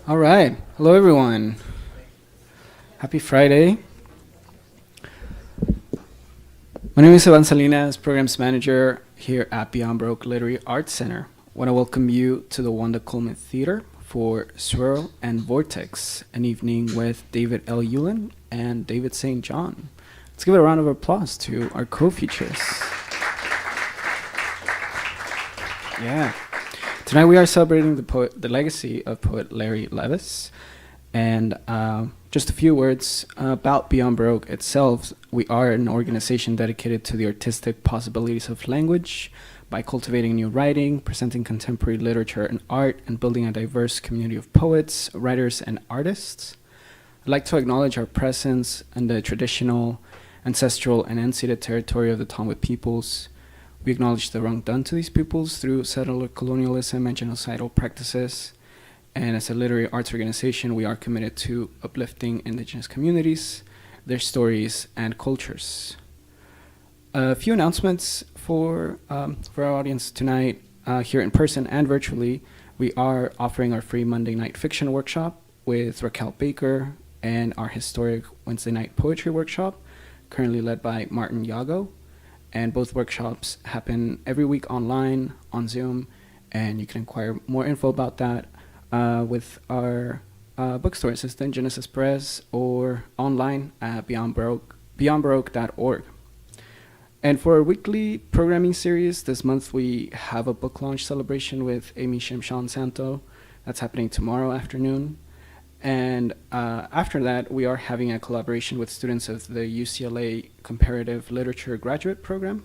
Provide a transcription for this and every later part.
All right. Hello, everyone. Happy Friday. My name is Ivan Salinas, Programs Manager here at Beyond Broke Literary Arts Center. I want to welcome you to the Wanda Coleman Theater for Swirl and Vortex, an evening with David L. Ulin and David St. John. Let's give a round of applause to our co-features. Yeah. Tonight we are celebrating the legacy of poet Larry Levis. And just a few words about Beyond Baroque itself. We are an organization dedicated to the artistic possibilities of language by cultivating new writing, presenting contemporary literature and art, and building a diverse community of poets, writers, and artists. I'd like to acknowledge our presence in the traditional, ancestral, and unceded territory of the Tonga peoples. We acknowledge the wrong done to these peoples through settler colonialism and genocidal practices. And as a literary arts organization, we are committed to uplifting indigenous communities, their stories, and cultures. A few announcements for our audience tonight, here in person and virtually. We are offering our free Monday night fiction workshop with Raquel Baker and our historic Wednesday night poetry workshop, currently led by Martin Yago. And both workshops happen every week online on Zoom, and you can inquire more info about that with our bookstore assistant, Genesis Perez, or online at beyondbaroque.org. And for our weekly programming series, this month we have a book launch celebration with Amy Shimshan Santo. That's happening tomorrow afternoon. And after that, we are having a collaboration with students of the UCLA Comparative Literature Graduate Program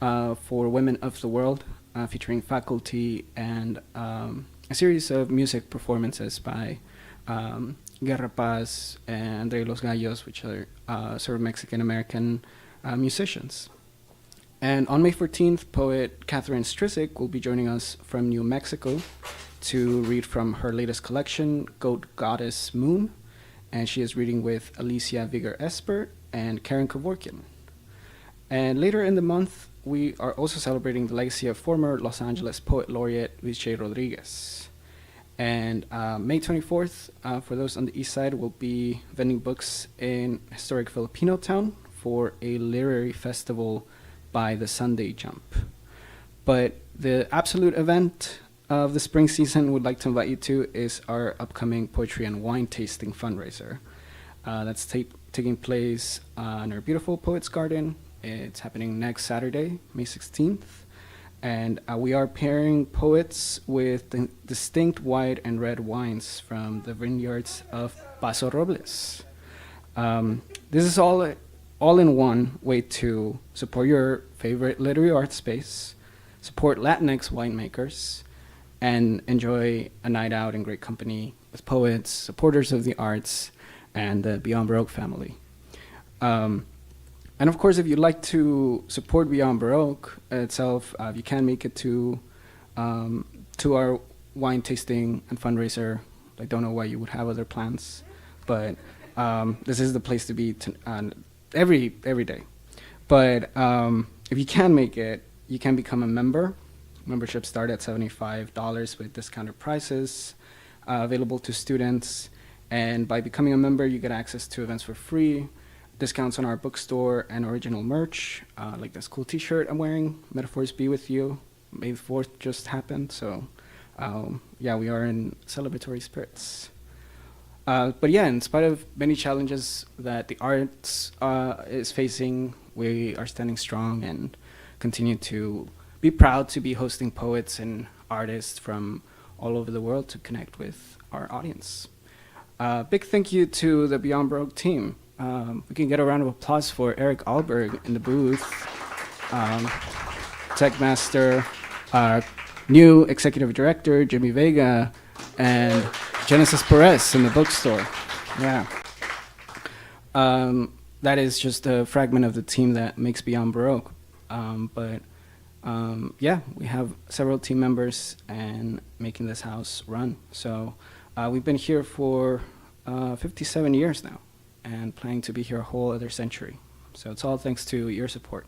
for Women of the World, featuring faculty and a series of music performances by Guerra Paz and Andre Los Gallos, which are sort of Mexican-American musicians. And on May 14th, poet Catherine Strizek will be joining us from New Mexico to read from her latest collection, Goat Goddess Moon, and she is reading with Alicia Vigor-Esper and Karen Kevorkian. And later in the month, we are also celebrating the legacy of former Los Angeles poet laureate Luis J. Rodriguez. And May 24th, for those on the east side, we'll be vending books in historic Filipino town for a literary festival by the Sunday Jump. But the absolute event of the spring season would like to invite you to is our upcoming poetry and wine tasting fundraiser. That's taking place in our beautiful Poets Garden. It's happening next Saturday, May 16th. And we are pairing poets with distinct white and red wines from the vineyards of Paso Robles. This is all in one way to support your favorite literary art space, support Latinx winemakers, and enjoy a night out in great company with poets, supporters of the arts, and the Beyond Baroque family. And of course, if you'd like to support Beyond Baroque itself, you can make it to our wine tasting and fundraiser. I don't know why you would have other plans, but this is the place to be every day. But if you can make it, you can become a member. Memberships start at $75 with discounted prices available to students. And by becoming a member, you get access to events for free, discounts on our bookstore, and original merch, like this cool t-shirt I'm wearing, Metaphors Be With You. May the 4th just happened, so yeah, we are in celebratory spirits. But yeah, in spite of many challenges that the arts is facing, we are standing strong and continue to be proud to be hosting poets and artists from all over the world to connect with our audience. Big thank you to the Beyond Baroque team. We can get a round of applause for Eric Alberg in the booth, Tech Master, our new Executive Director, Jimmy Vega, and Genesis Perez in the bookstore. Yeah. That is just a fragment of the team that makes Beyond Baroque. Yeah, we have several team members and making this house run. So we've been here for 57 years now and planning to be here a whole other century. So it's all thanks to your support.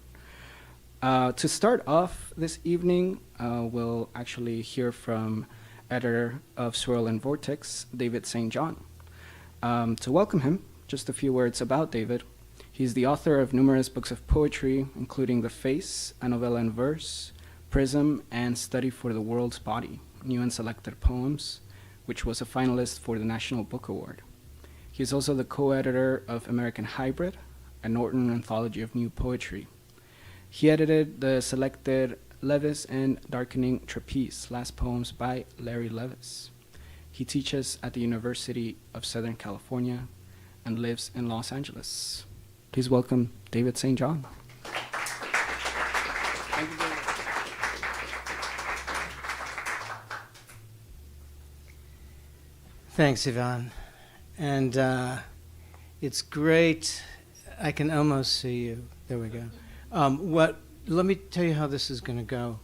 To start off this evening, we'll actually hear from co-editor of Swirl Vortex, David St. John. To welcome him, just a few words about David. He's the author of numerous books of poetry, including The Face, a novella in verse, Prism, and Study for the World's Body, New and Selected Poems, which was a finalist for the National Book Award. He is also the co-editor of American Hybrid, a Norton anthology of new poetry. He edited the selected Levis and Darkening Trapeze, last poems by Larry Levis. He teaches at the University of Southern California and lives in Los Angeles. Please welcome David St. John. Thank you, David. Thanks, Yvonne. And it's great. I can almost see you. There we go. Let me tell you how this is going to go.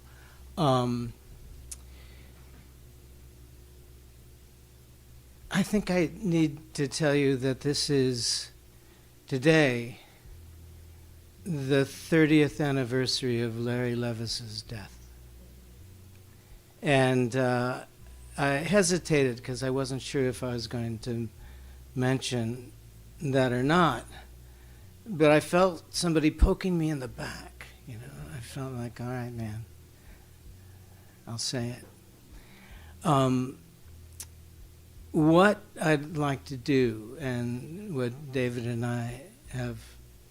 I think I need to tell you that this is today the 30th anniversary of Larry Levis's death. And I hesitated because I wasn't sure if I was going to mention that or not. But I felt somebody poking me in the back, you know. I felt like, all right, man, I'll say it. What I'd like to do, and what David and I have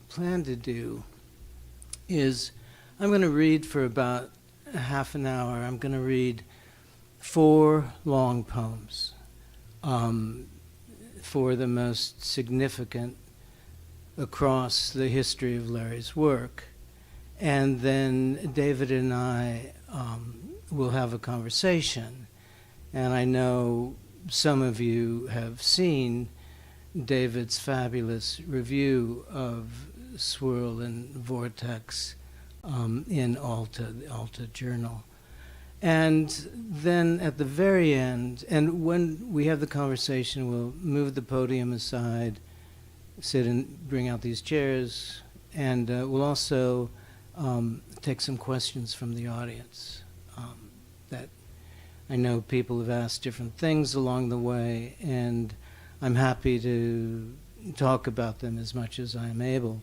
planned to do, is I'm going to read for about a half an hour. I'm going to read 4 long poems, 4 of the most significant across the history of Larry's work. And then David and I will have a conversation. And I know some of you have seen David's fabulous review of Swirl and Vortex in Alta, the Alta Journal. And then at the very end, and when we have the conversation, we'll move the podium aside, sit and bring out these chairs, and we'll also take some questions from the audience that I know people have asked different things along the way, and I'm happy to talk about them as much as I'm able.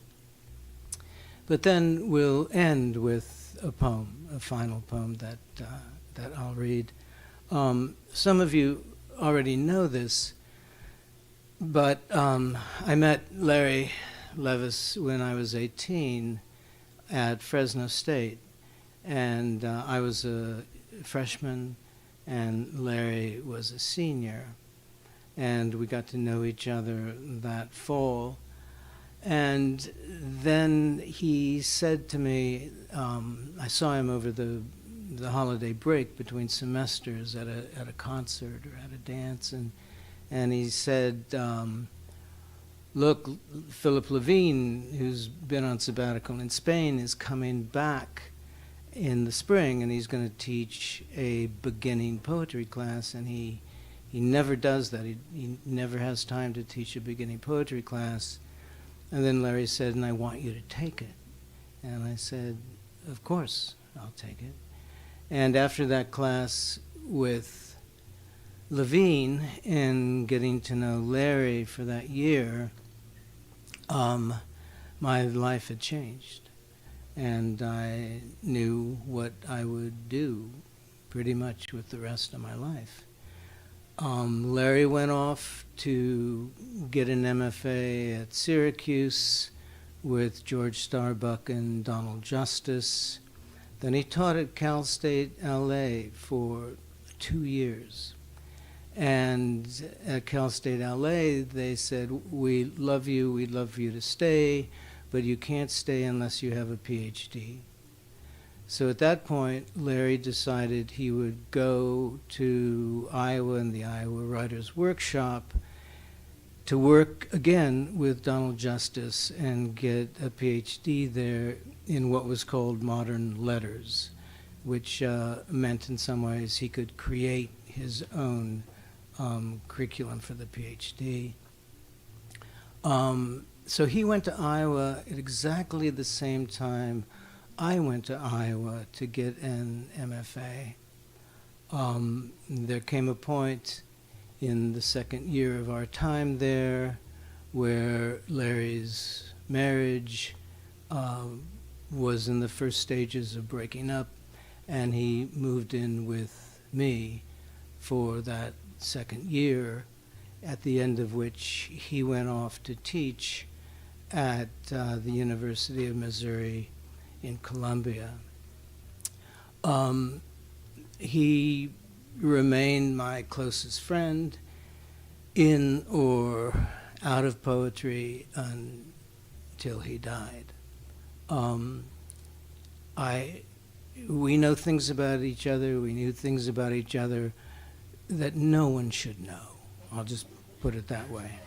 But then we'll end with a poem, a final poem that I'll read. Some of you already know this, but I met Larry Levis when I was 18 at Fresno State, and I was a freshman and Larry was a senior, and we got to know each other that fall. And then he said to me, I saw him over the holiday break between semesters at a concert or at a dance, and he said, look, Philip Levine, who's been on sabbatical in Spain, is coming back in the spring, and he's going to teach a beginning poetry class, and he never does that. He never has time to teach a beginning poetry class. And then Larry said, and I want you to take it. And I said, of course, I'll take it. And after that class with Levine and getting to know Larry for that year, my life had changed. And I knew what I would do pretty much with the rest of my life. Larry went off to get an MFA at Syracuse with George Starbuck and Donald Justice. Then he taught at Cal State LA for 2 years. And at Cal State LA, they said, we love you, we'd love for you to stay, but you can't stay unless you have a PhD. So at that point, Larry decided he would go to Iowa and the Iowa Writers' Workshop to work again with Donald Justice and get a PhD there in what was called modern letters, which meant in some ways he could create his own curriculum for the PhD. So he went to Iowa at exactly the same time I went to Iowa to get an MFA. There came a point in the second year of our time there where Larry's marriage was in the first stages of breaking up, and he moved in with me for that second year, at the end of which he went off to teach at the University of Missouri in Columbia. He remained my closest friend in or out of poetry until he died. We know things about each other, we knew things about each other that no one should know. I'll just put it that way.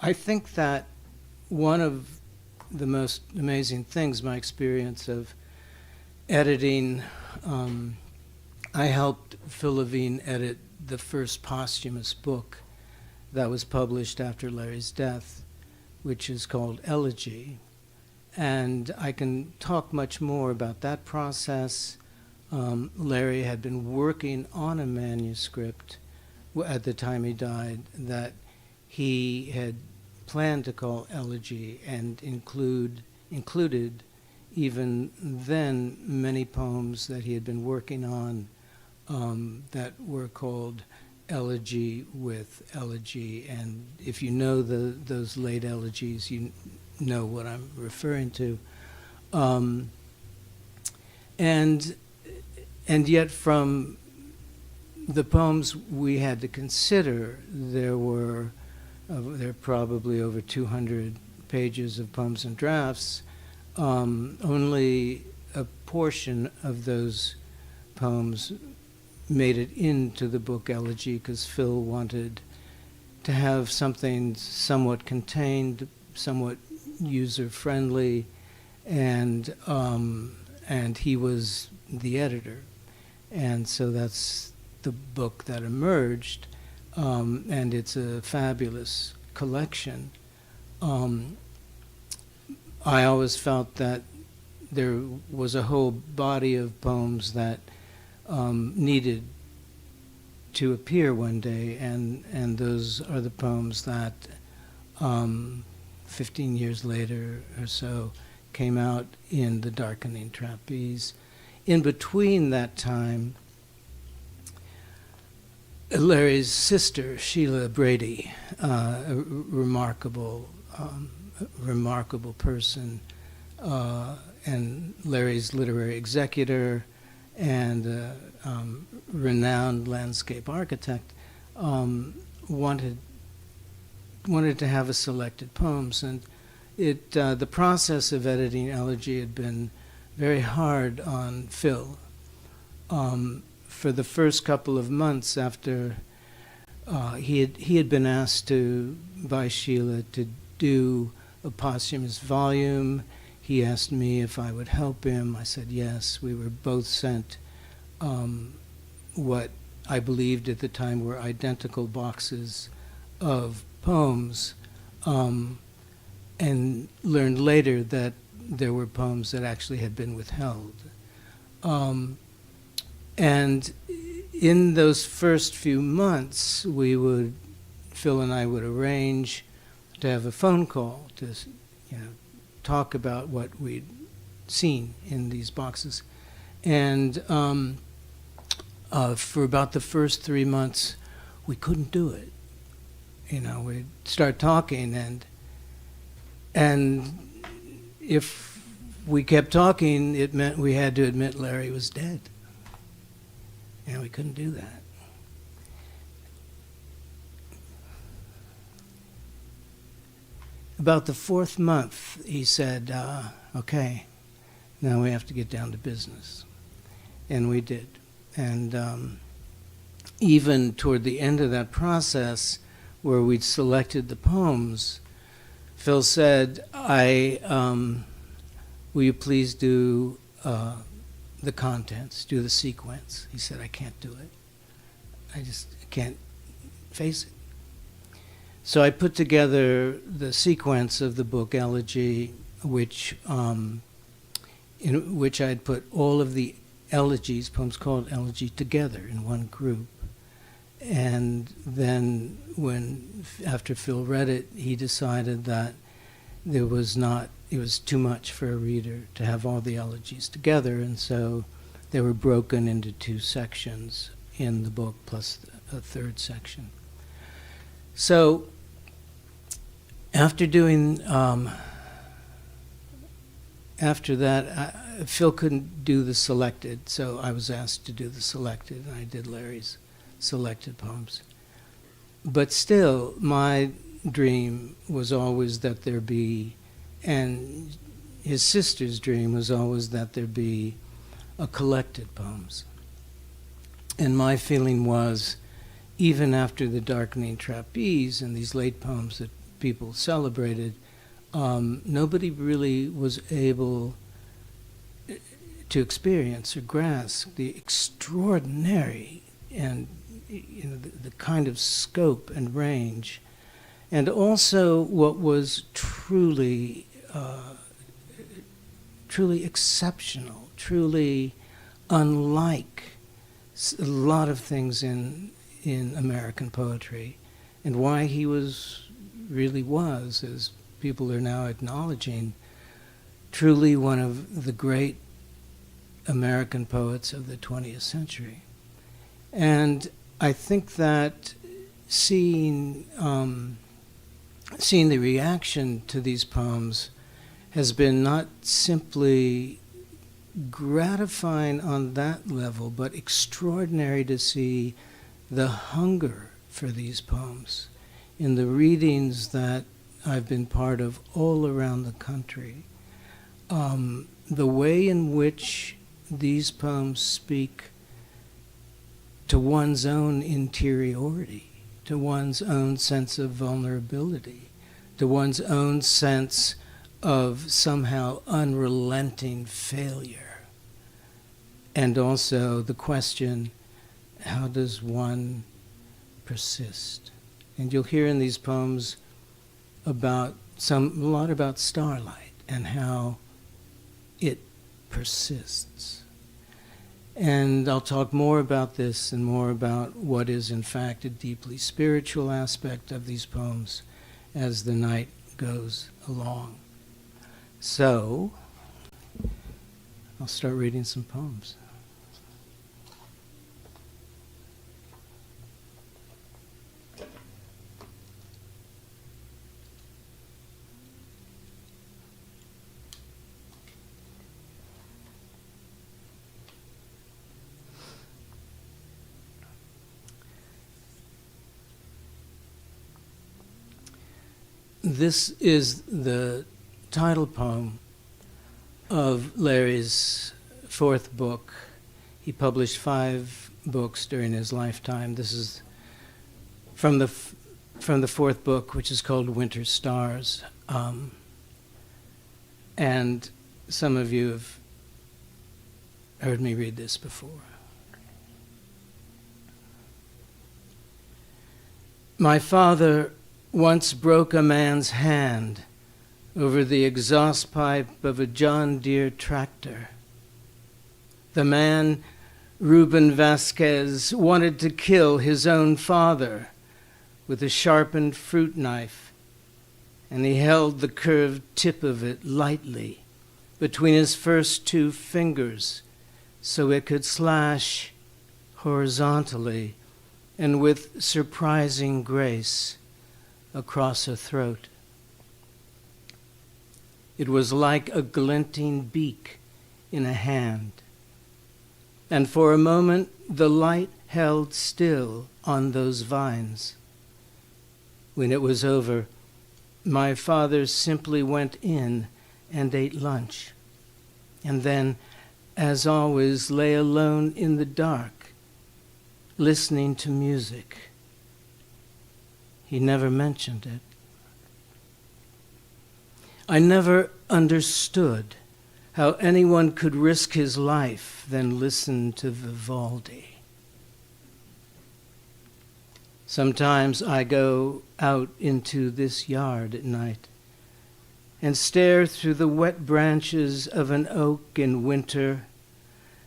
I think that one of the most amazing things, my experience of editing, I helped Phil Levine edit the first posthumous book that was published after Larry's death, which is called Elegy. And I can talk much more about that process. Larry had been working on a manuscript at the time he died that he had planned to call Elegy, and included even then many poems that he had been working on that were called Elegy with Elegy. And if you know those late elegies, you know what I'm referring to. And yet from the poems we had to consider, there are probably over 200 pages of poems and drafts. Only a portion of those poems made it into the book Elegy, because Phil wanted to have something somewhat contained, somewhat user-friendly, and he was the editor. And so that's the book that emerged. And it's a fabulous collection. I always felt that there was a whole body of poems that needed to appear one day, and those are the poems that 15 years later or so came out in The Darkening Trapeze. In between that time, Larry's sister, Sheila Brady, a remarkable person, and Larry's literary executor and renowned landscape architect, wanted to have a selected poems, and the process of editing Elegy had been very hard on Phil. For the first couple of months after he had been asked by Sheila to do a posthumous volume, he asked me if I would help him. I said yes. We were both sent what I believed at the time were identical boxes of poems, and learned later that there were poems that actually had been withheld. And in those first few months, Phil and I would arrange to have a phone call to, talk about what we'd seen in these boxes. And for about the first 3 months, we couldn't do it. We'd start talking, and if we kept talking, it meant we had to admit Larry was dead. And we couldn't do that. About the 4th month, he said, okay, now we have to get down to business. And we did. And even toward the end of that process, where we'd selected the poems, Phil said, will you please do the contents, do the sequence? He said, I can't do it. I just can't face it. So I put together the sequence of the book Elegy, which in which I'd put all of the elegies, poems called elegy, together in one group. And then after Phil read it, he decided that it was too much for a reader to have all the elegies together, and so they were broken into two sections in the book, plus a third section. So after that, Phil couldn't do the selected, so I was asked to do the selected, and I did Larry's selected poems. But still, my dream was always that there be, and his sister's dream was always that there be a collected poems. And my feeling was, even after the Darkening Trapeze and these late poems that people celebrated, nobody really was able to experience or grasp the extraordinary and the kind of scope and range, and also what was truly exceptional, truly unlike a lot of things in American poetry, and why he really was, as people are now acknowledging, truly one of the great American poets of the 20th century. And I think that seeing the reaction to these poems has been not simply gratifying on that level, but extraordinary to see the hunger for these poems in the readings that I've been part of all around the country. The way in which these poems speak to one's own interiority, to one's own sense of vulnerability, to one's own sense of somehow unrelenting failure. And also the question, how does one persist? And you'll hear in these poems a lot about starlight and how it persists. And I'll talk more about this and more about what is in fact a deeply spiritual aspect of these poems as the night goes along. So, I'll start reading some poems. This is the title poem of Larry's fourth book. He published 5 books during his lifetime. This is from the fourth book, which is called Winter Stars. And some of you have heard me read this before. My father once broke a man's hand over the exhaust pipe of a John Deere tractor. The man, Ruben Vasquez, wanted to kill his own father with a sharpened fruit knife, and he held the curved tip of it lightly between his first 2 fingers so it could slash horizontally and with surprising grace across her throat. It was like a glinting beak in a hand, and for a moment the light held still on those vines. When it was over, my father simply went in and ate lunch, and then, as always, lay alone in the dark, listening to music. He never mentioned it. I never understood how anyone could risk his life then listen to Vivaldi. Sometimes I go out into this yard at night, and stare through the wet branches of an oak in winter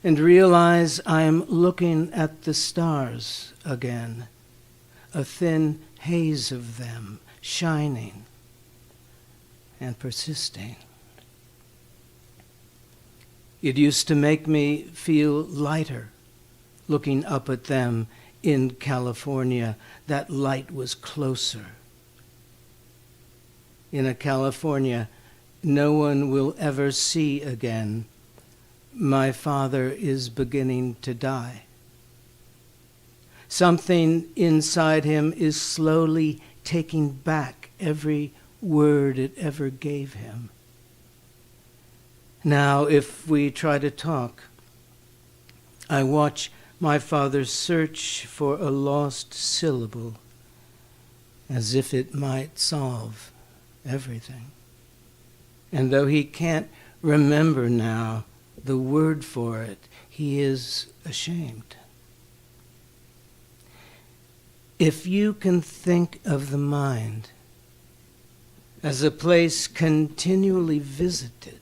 and realize I am looking at the stars again, a thin haze of them shining and persisting. It used to make me feel lighter looking up at them in California. That light was closer. In a California no one will ever see again. My father is beginning to die. Something inside him is slowly taking back every word it ever gave him. Now, if we try to talk, I watch my father search for a lost syllable, as if it might solve everything. And though he can't remember now the word for it, he is ashamed. If you can think of the mind as a place continually visited,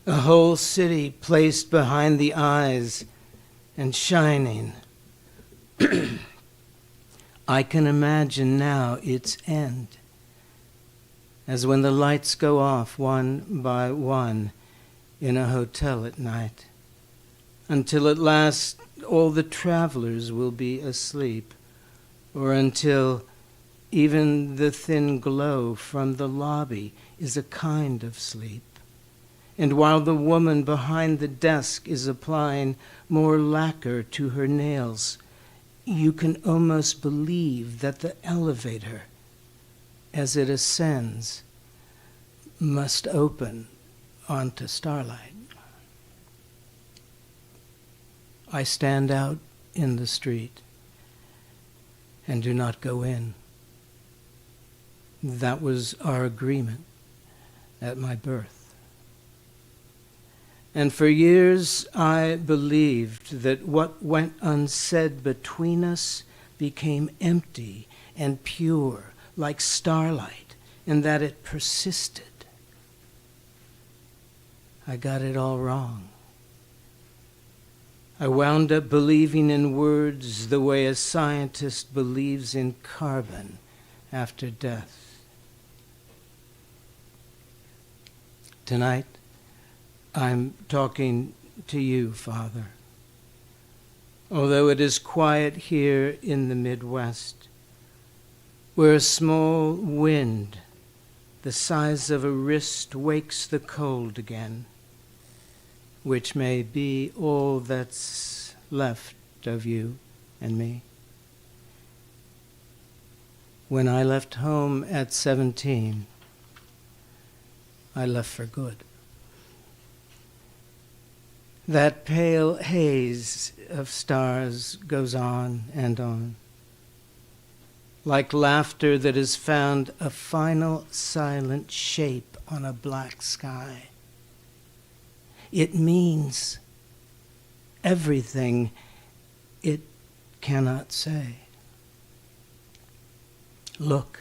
a whole city placed behind the eyes and shining, I can imagine now its end, as when the lights go off one by one in a hotel at night, until at last all the travelers will be asleep, or until even the thin glow from the lobby is a kind of sleep. And while the woman behind the desk is applying more lacquer to her nails, you can almost believe that the elevator, as it ascends, must open onto starlight. I stand out in the street and do not go in. That was our agreement at my birth. And for years I believed that what went unsaid between us became empty and pure, like starlight, and that it persisted. I got it all wrong. I wound up believing in words the way a scientist believes in carbon after death. Tonight, I'm talking to you, Father. Although it is quiet here in the Midwest, where a small wind the size of a wrist wakes the cold again, which may be all that's left of you and me. When I left home at 17, I left for good. That pale haze of stars goes on and on, like laughter that has found a final silent shape on a black sky. It means everything it cannot say. Look,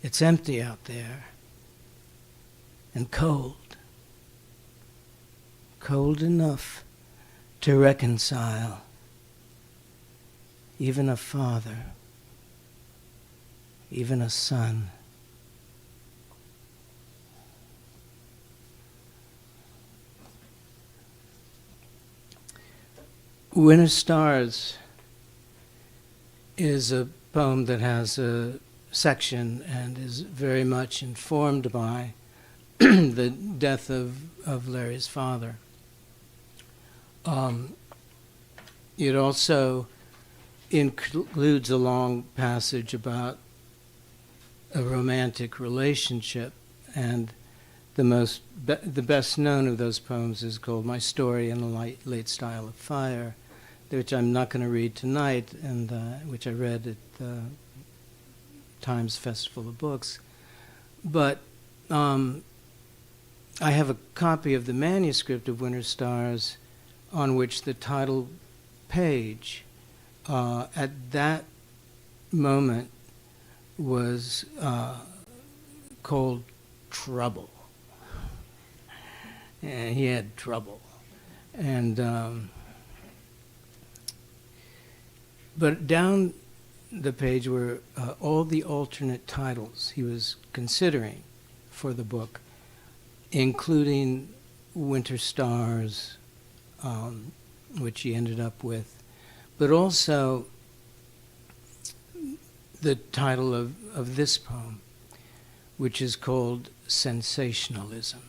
it's empty out there and cold. Cold enough to reconcile even a father, even a son. Winter Stars is a poem that has a section and is very much informed by the death of Larry's father. It also includes a long passage about a romantic relationship, and the best known of those poems is called My Story in a Late Style of Fire, which I'm not going to read tonight, and which I read at the Times Festival of Books. But I have a copy of the manuscript of Winter Stars on which the title page at that moment was called Trouble. And he had trouble. And but down the page were all the alternate titles he was considering for the book, including Winter Stars, which he ended up with, but also the title of this poem, which is called Sensationalism.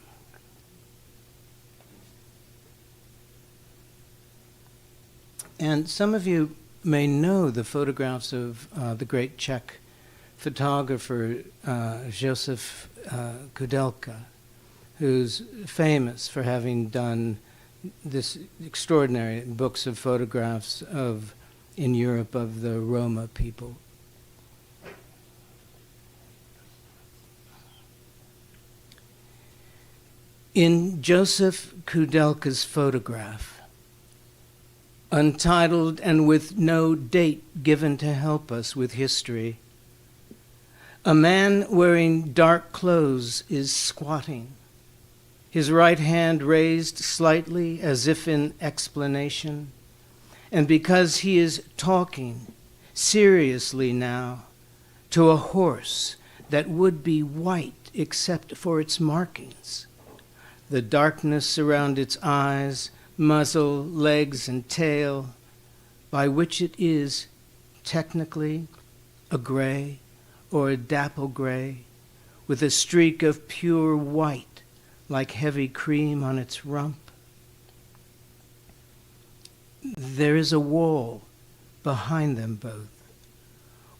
And some of you may know the photographs of the great Czech photographer Josef Kudelka, who's famous for having done this extraordinary books of photographs of, in Europe, of the Roma people. In Josef Kudelka's photograph, untitled and with no date given to help us with history, a man wearing dark clothes is squatting, his right hand raised slightly as if in explanation, and because he is talking seriously now to a horse that would be white except for its markings, the darkness around its eyes, muzzle, legs, and tail, by which it is technically a gray or a dapple gray with a streak of pure white like heavy cream on its rump. There is a wall behind them both,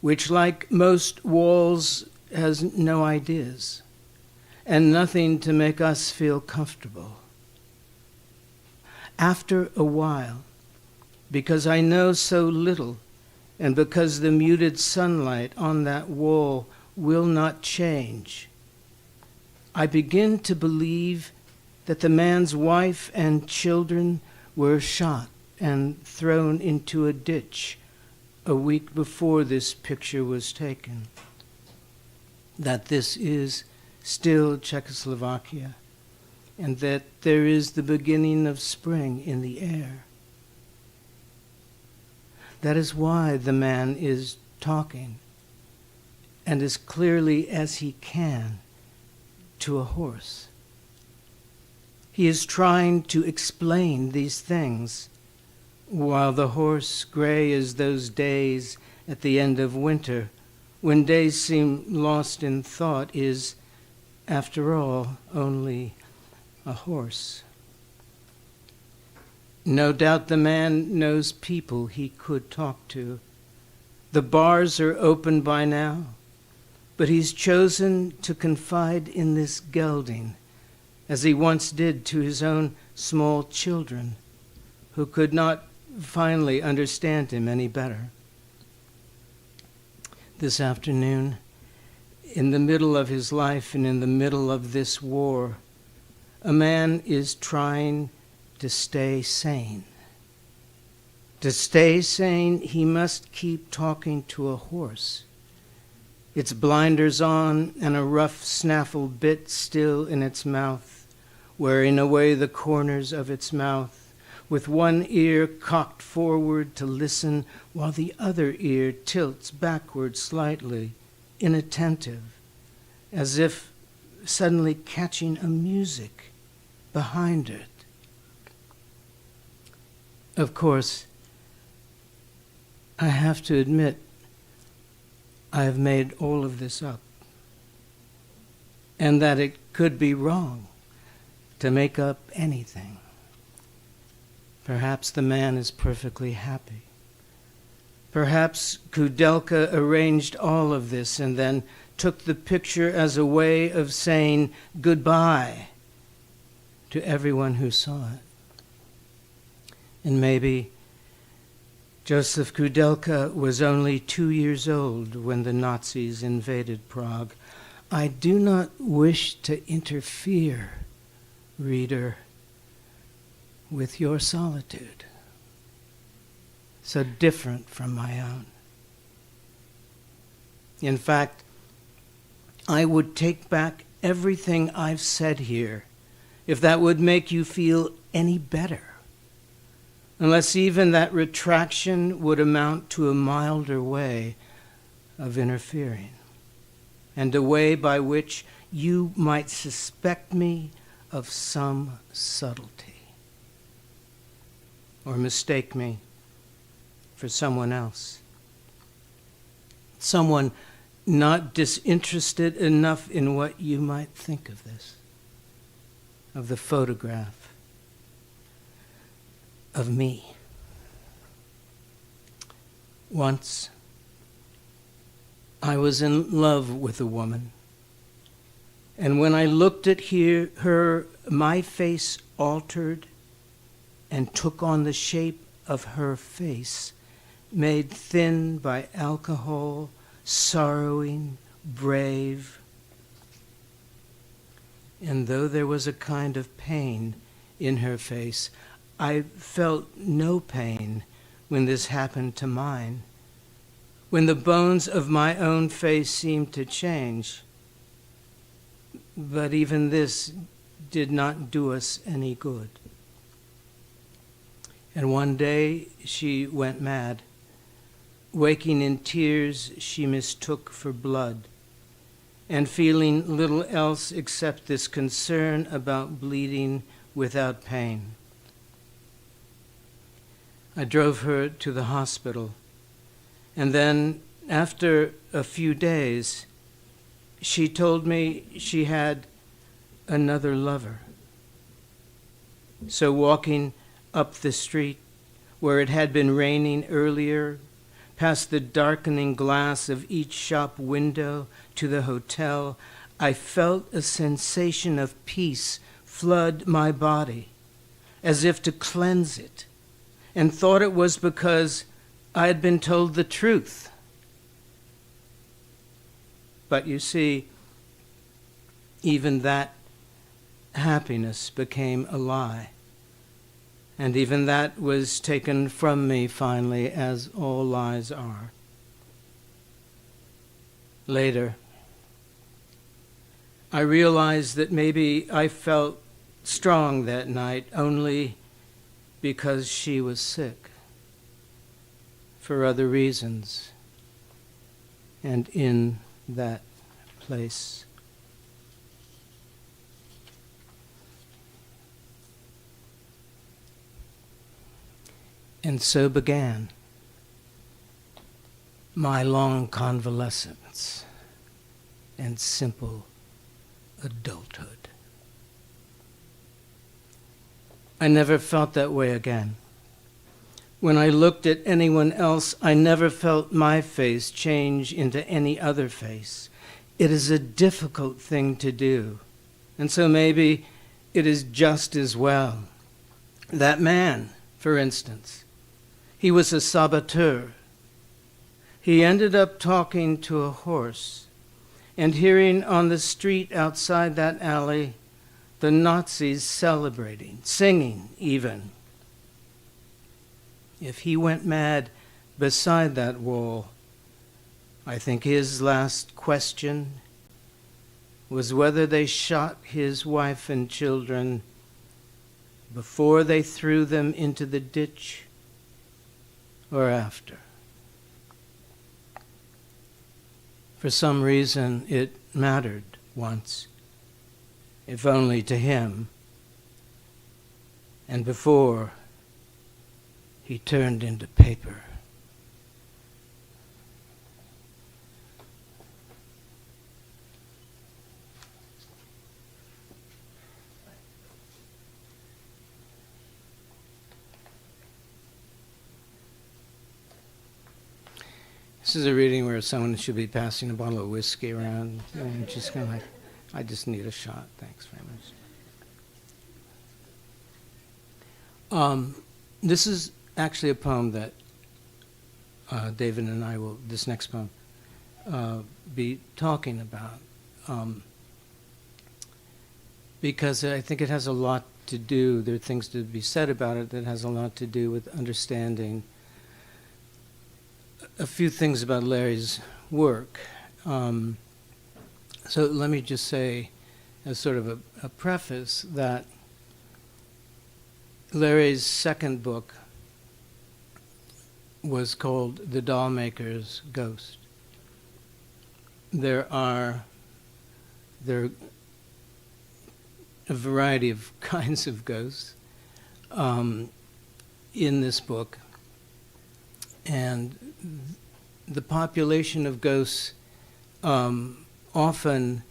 which, like most walls, has no ideas and nothing to make us feel comfortable. After a while, because I know so little, and because the muted sunlight on that wall will not change, I begin to believe that the man's wife and children were shot and thrown into a ditch a week before this picture was taken, that this is still Czechoslovakia, and that there is the beginning of spring in the air. That is why the man is talking, and as clearly as he can, to a horse. He is trying to explain these things, while the horse, gray as those days at the end of winter, when days seem lost in thought, is, after all, only a horse. No doubt the man knows people he could talk to. The bars are open by now, but he's chosen to confide in this gelding, as he once did to his own small children, who could not finally understand him any better. This afternoon, in the middle of his life and in the middle of this war, a man is trying to stay sane. To stay sane, he must keep talking to a horse, its blinders on and a rough snaffle bit still in its mouth, wearing away the corners of its mouth, with one ear cocked forward to listen while the other ear tilts backward slightly, inattentive, as if suddenly catching a music behind it. Of course, I have to admit I have made all of this up, and that it could be wrong to make up anything. Perhaps the man is perfectly happy. Perhaps Kudelka arranged all of this and then took the picture as a way of saying goodbye to everyone who saw it. And maybe Josef Kudelka was only 2 years old when the Nazis invaded Prague. I do not wish to interfere, reader, with your solitude, so different from my own. In fact, I would take back everything I've said here if that would make you feel any better, unless even that retraction would amount to a milder way of interfering, and a way by which you might suspect me of some subtlety, or mistake me for someone else. Someone not disinterested enough in what you might think of this, of the photograph of me. Once, I was in love with a woman, and when I looked at her, my face altered and took on the shape of her face, made thin by alcohol, sorrowing, brave. And though there was a kind of pain in her face, I felt no pain when this happened to mine, when the bones of my own face seemed to change. But even this did not do us any good. And one day she went mad. Waking in tears she mistook for blood, and feeling little else except this concern about bleeding without pain. I drove her to the hospital, and then, after a few days, she told me she had another lover. So walking up the street, where it had been raining earlier, past the darkening glass of each shop window to the hotel, I felt a sensation of peace flood my body, as if to cleanse it, and thought it was because I had been told the truth. But you see, even that happiness became a lie. And even that was taken from me finally, as all lies are. Later, I realized that maybe I felt strong that night only because she was sick, for other reasons, and in that place. And so began my long convalescence and simple adulthood. I never felt that way again. When I looked at anyone else, I never felt my face change into any other face. It is a difficult thing to do, and so maybe it is just as well. That man, for instance, he was a saboteur. He ended up talking to a horse and hearing on the street outside that alley the Nazis celebrating, singing even. If he went mad beside that wall, I think his last question was whether they shot his wife and children before they threw them into the ditch or after. For some reason, it mattered once, if only to him, and before he turned into paper. This is a reading where someone should be passing a bottle of whiskey around and just kind of like, I just need a shot. Thanks very much. This is actually a poem that David and I will, this next poem, be talking about. Because I think it has a lot to do, there are things to be said about it that has a lot to do with understanding a few things about Larry's work. So let me just say, as sort of a preface, that Larry's second book was called The Dollmaker's Ghost. There are a variety of kinds of ghosts in this book, and the population of ghosts, often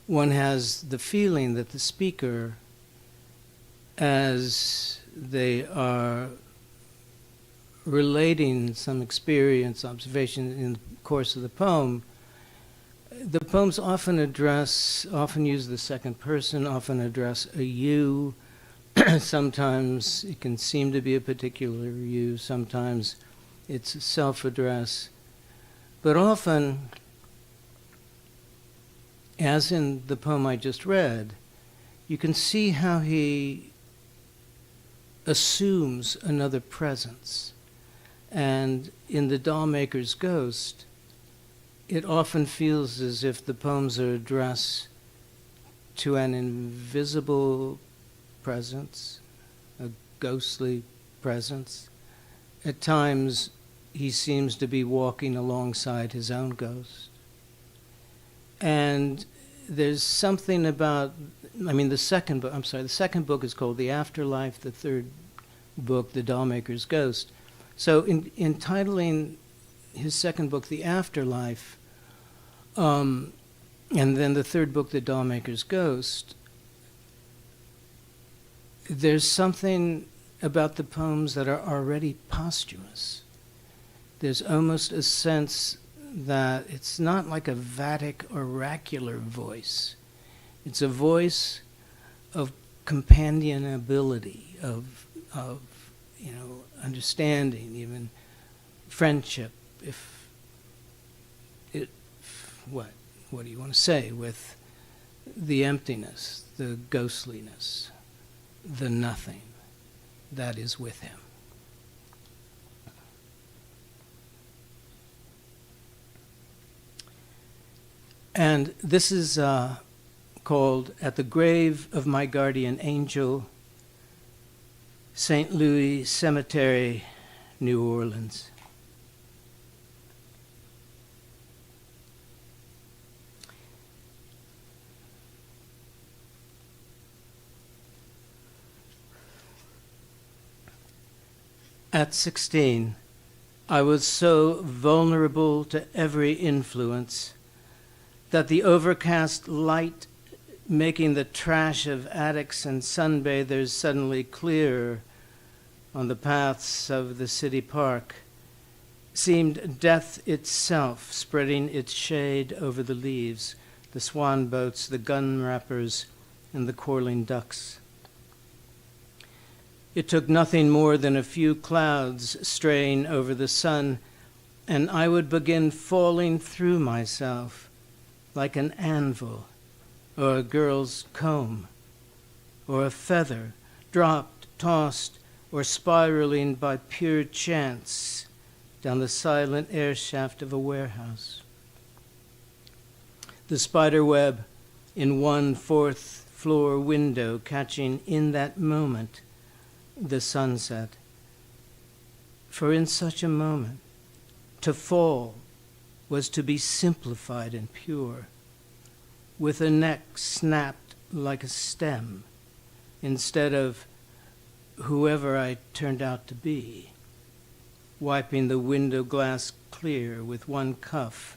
one has the feeling that the speaker, as they are relating some experience, observation in the course of the poems often use the second person, often address a you. Sometimes it can seem to be a particular you, sometimes it's a self-address. But often, as in the poem I just read, you can see how he assumes another presence. And in The Dollmaker's Ghost, it often feels as if the poems are addressed to an invisible presence, a ghostly presence. At times, he seems to be walking alongside his own ghost. And there's something about, the second book is called The Afterlife, the third book, The Dollmaker's Ghost. So in entitling his second book, The Afterlife, and then the third book, The Dollmaker's Ghost, there's something about the poems that are already posthumous. There's almost a sense that it's not like a Vedic oracular voice. It's a voice of companionability, of understanding, even friendship. What do you want to say with the emptiness, the ghostliness, the nothing that is with him? And this is called At the Grave of My Guardian Angel, St. Louis Cemetery, New Orleans. At 16, I was so vulnerable to every influence that the overcast light making the trash of attics and sunbathers suddenly clear on the paths of the city park seemed death itself, spreading its shade over the leaves, the swan boats, the gun wrappers, and the quarling ducks. It took nothing more than a few clouds straying over the sun, and I would begin falling through myself like an anvil or a girl's comb or a feather dropped, tossed, or spiraling by pure chance down the silent air shaft of a warehouse. The spider web in one fourth-floor window catching in that moment the sunset. For in such a moment, to fall was to be simplified and pure, with a neck snapped like a stem, instead of whoever I turned out to be, wiping the window glass clear with one cuff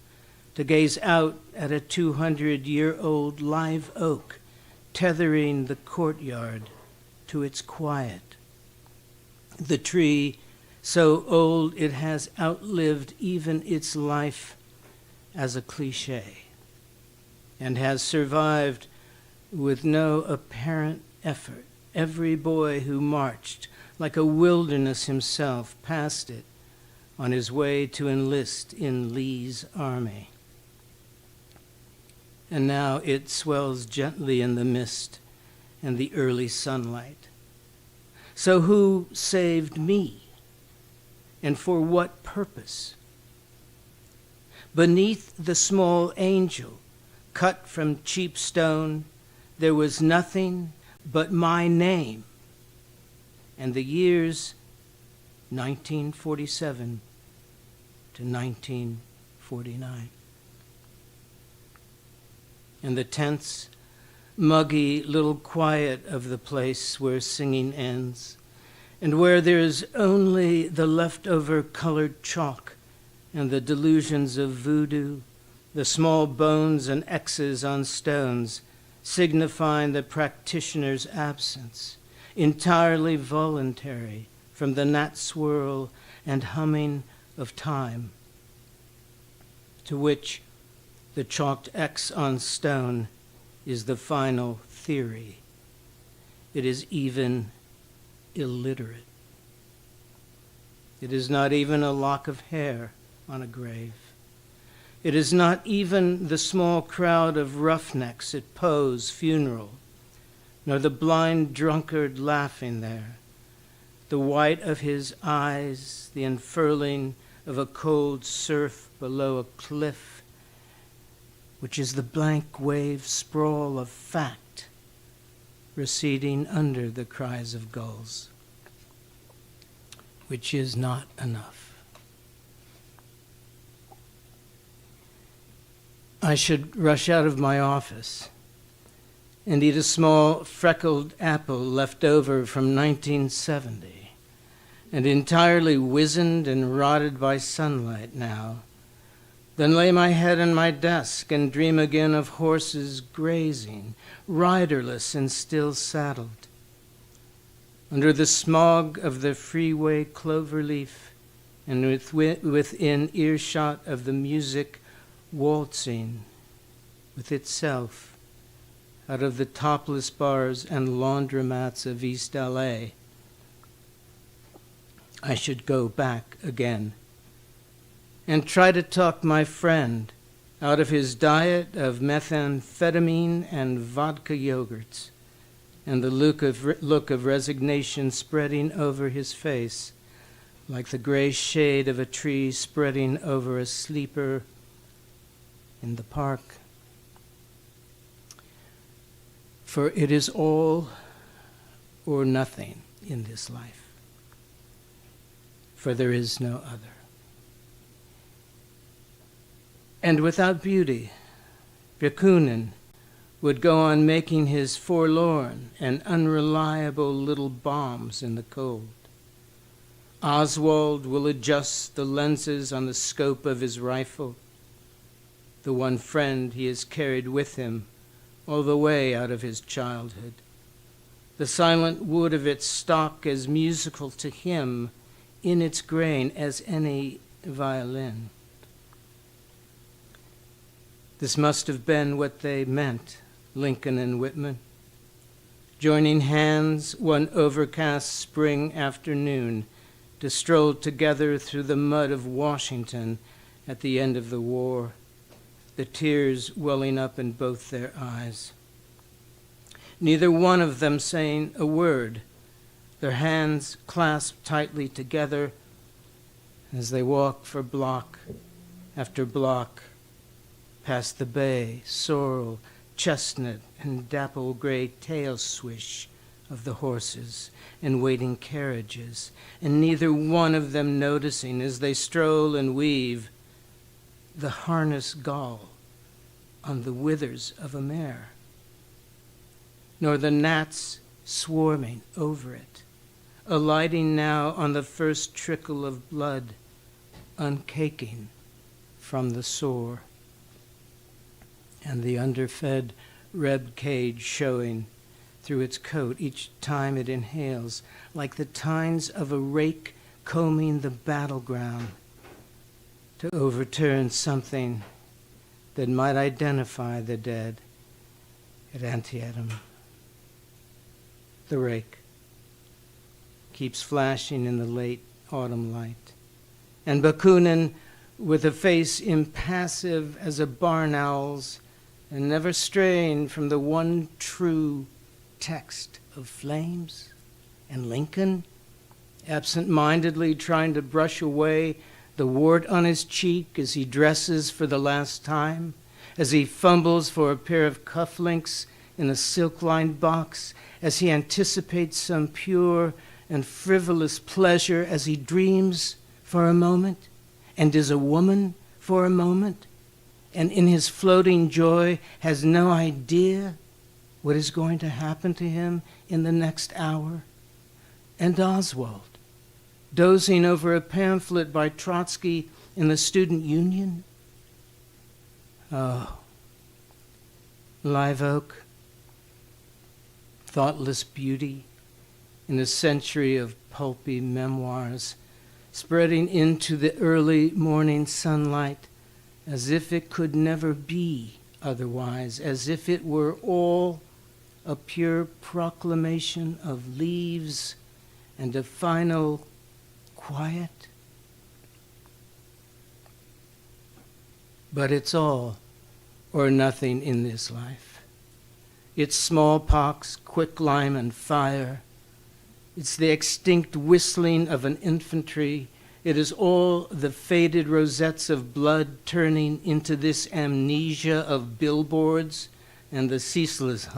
to gaze out at a 200-year-old live oak tethering the courtyard to its quiet. The tree, so old it has outlived even its life as a cliché, and has survived with no apparent effort every boy who marched like a wilderness himself past it on his way to enlist in Lee's army. And now it swells gently in the mist and the early sunlight. So who saved me? And for what purpose? Beneath the small angel, cut from cheap stone, there was nothing but my name, and the years 1947 to 1949. And the tense, muggy little quiet of the place where singing ends, and where there's only the leftover colored chalk and the delusions of voodoo, the small bones and X's on stones, signifying the practitioner's absence, entirely voluntary from the gnat swirl and humming of time, to which the chalked X on stone is the final theory. It is even illiterate. It is not even a lock of hair on a grave. It is not even the small crowd of roughnecks at Poe's funeral, nor the blind drunkard laughing there, the white of his eyes, the unfurling of a cold surf below a cliff, which is the blank wave sprawl of fact receding under the cries of gulls, which is not enough. I should rush out of my office and eat a small freckled apple left over from 1970 and entirely wizened and rotted by sunlight now, then lay my head on my desk and dream again of horses grazing, riderless and still saddled, under the smog of the freeway cloverleaf and within earshot of the music waltzing with itself out of the topless bars and laundromats of East LA. I should go back again and try to talk my friend out of his diet of methamphetamine and vodka yogurts, and the look of resignation spreading over his face like the gray shade of a tree spreading over a sleeper in the park. For it is all or nothing in this life, for there is no other. And without beauty, Bakunin would go on making his forlorn and unreliable little bombs in the cold. Oswald will adjust the lenses on the scope of his rifle, the one friend he has carried with him all the way out of his childhood. The silent wood of its stock as musical to him in its grain as any violin. This must have been what they meant, Lincoln and Whitman, joining hands one overcast spring afternoon to stroll together through the mud of Washington at the end of the war, the tears welling up in both their eyes. Neither one of them saying a word, their hands clasped tightly together as they walk for block after block past the bay, sorrel, chestnut, and dapple gray tail swish of the horses and waiting carriages, and neither one of them noticing as they stroll and weave the harness gall on the withers of a mare, nor the gnats swarming over it, alighting now on the first trickle of blood, uncaking from the sore, and the underfed rib cage showing through its coat each time it inhales, like the tines of a rake combing the battleground to overturn something that might identify the dead at Antietam. The rake keeps flashing in the late autumn light, and Bakunin, with a face impassive as a barn owl's and never straying from the one true text of flames, and Lincoln, absent-mindedly trying to brush away the wart on his cheek as he dresses for the last time, as he fumbles for a pair of cufflinks in a silk-lined box, as he anticipates some pure and frivolous pleasure, as he dreams for a moment and is a woman for a moment, and in his floating joy has no idea what is going to happen to him in the next hour. And Oswald, dozing over a pamphlet by Trotsky in the Student Union. Oh, live oak, thoughtless beauty in a century of pulpy memoirs, spreading into the early morning sunlight as if it could never be otherwise, as if it were all a pure proclamation of leaves and a final quiet. But it's all or nothing in this life. It's smallpox, quicklime, and fire. It's the extinct whistling of an infantry. It is all the faded rosettes of blood turning into this amnesia of billboards and the ceaseless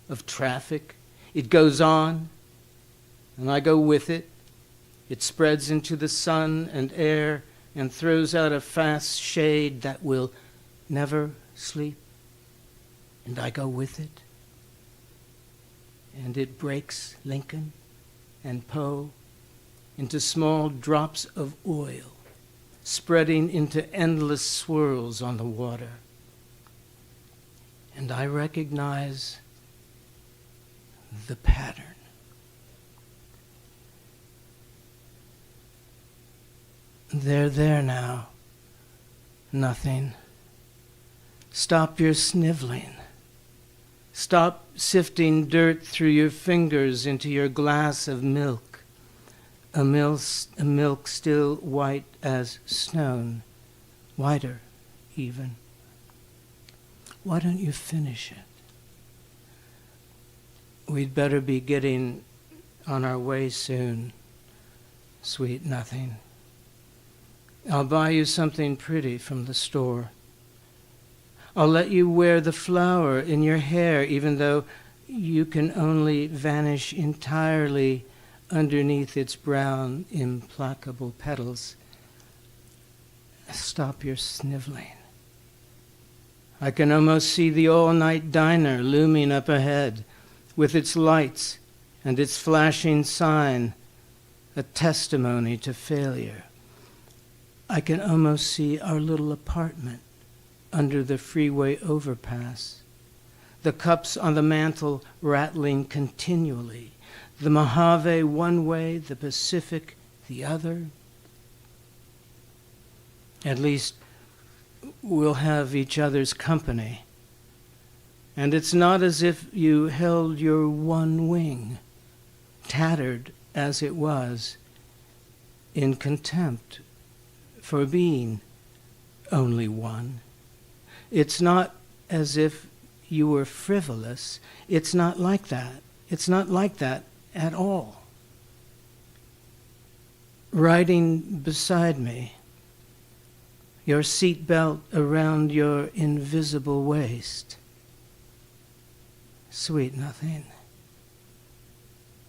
of traffic. It goes on, and I go with it. It spreads into the sun and air and throws out a fast shade that will never sleep. And I go with it. And it breaks Lincoln and Poe into small drops of oil, spreading into endless swirls on the water. And I recognize the pattern. They're there now. Nothing. Stop your sniveling. Stop sifting dirt through your fingers into your glass of milk. A milk still white as snow, whiter even. Why don't you finish it? We'd better be getting on our way soon, sweet nothing. I'll buy you something pretty from the store. I'll let you wear the flower in your hair, even though you can only vanish entirely underneath its brown, implacable petals. Stop your sniveling. I can almost see the all-night diner looming up ahead, with its lights and its flashing sign, a testimony to failure. I can almost see our little apartment under the freeway overpass, the cups on the mantel rattling continually, the Mojave one way, the Pacific the other. At least we'll have each other's company. And it's not as if you held your one wing, tattered as it was, in contempt for being only one. It's not as if you were frivolous. It's not like that. It's not like that at all. Riding beside me, your seat belt around your invisible waist. Sweet nothing.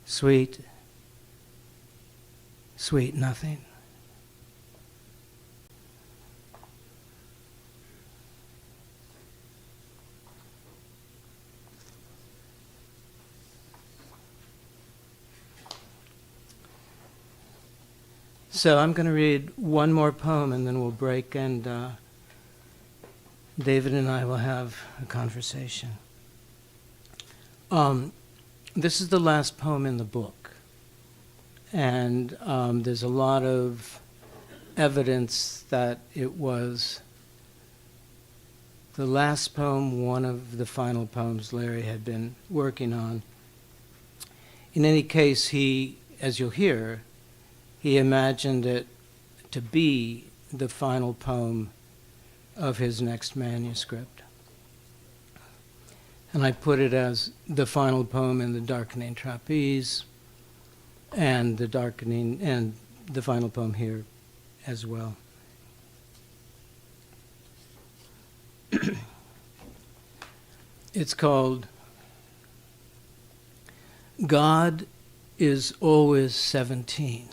Sweet, sweet nothing. So I'm going to read one more poem and then we'll break, and David and I will have a conversation. This is the last poem in the book, and there's a lot of evidence that it was the last poem, one of the final poems Larry had been working on. In any case, he, as you'll hear, he imagined it to be the final poem of his next manuscript. And I put it as the final poem in the darkening trapeze, and the final poem here as well. It's called God is Always 17.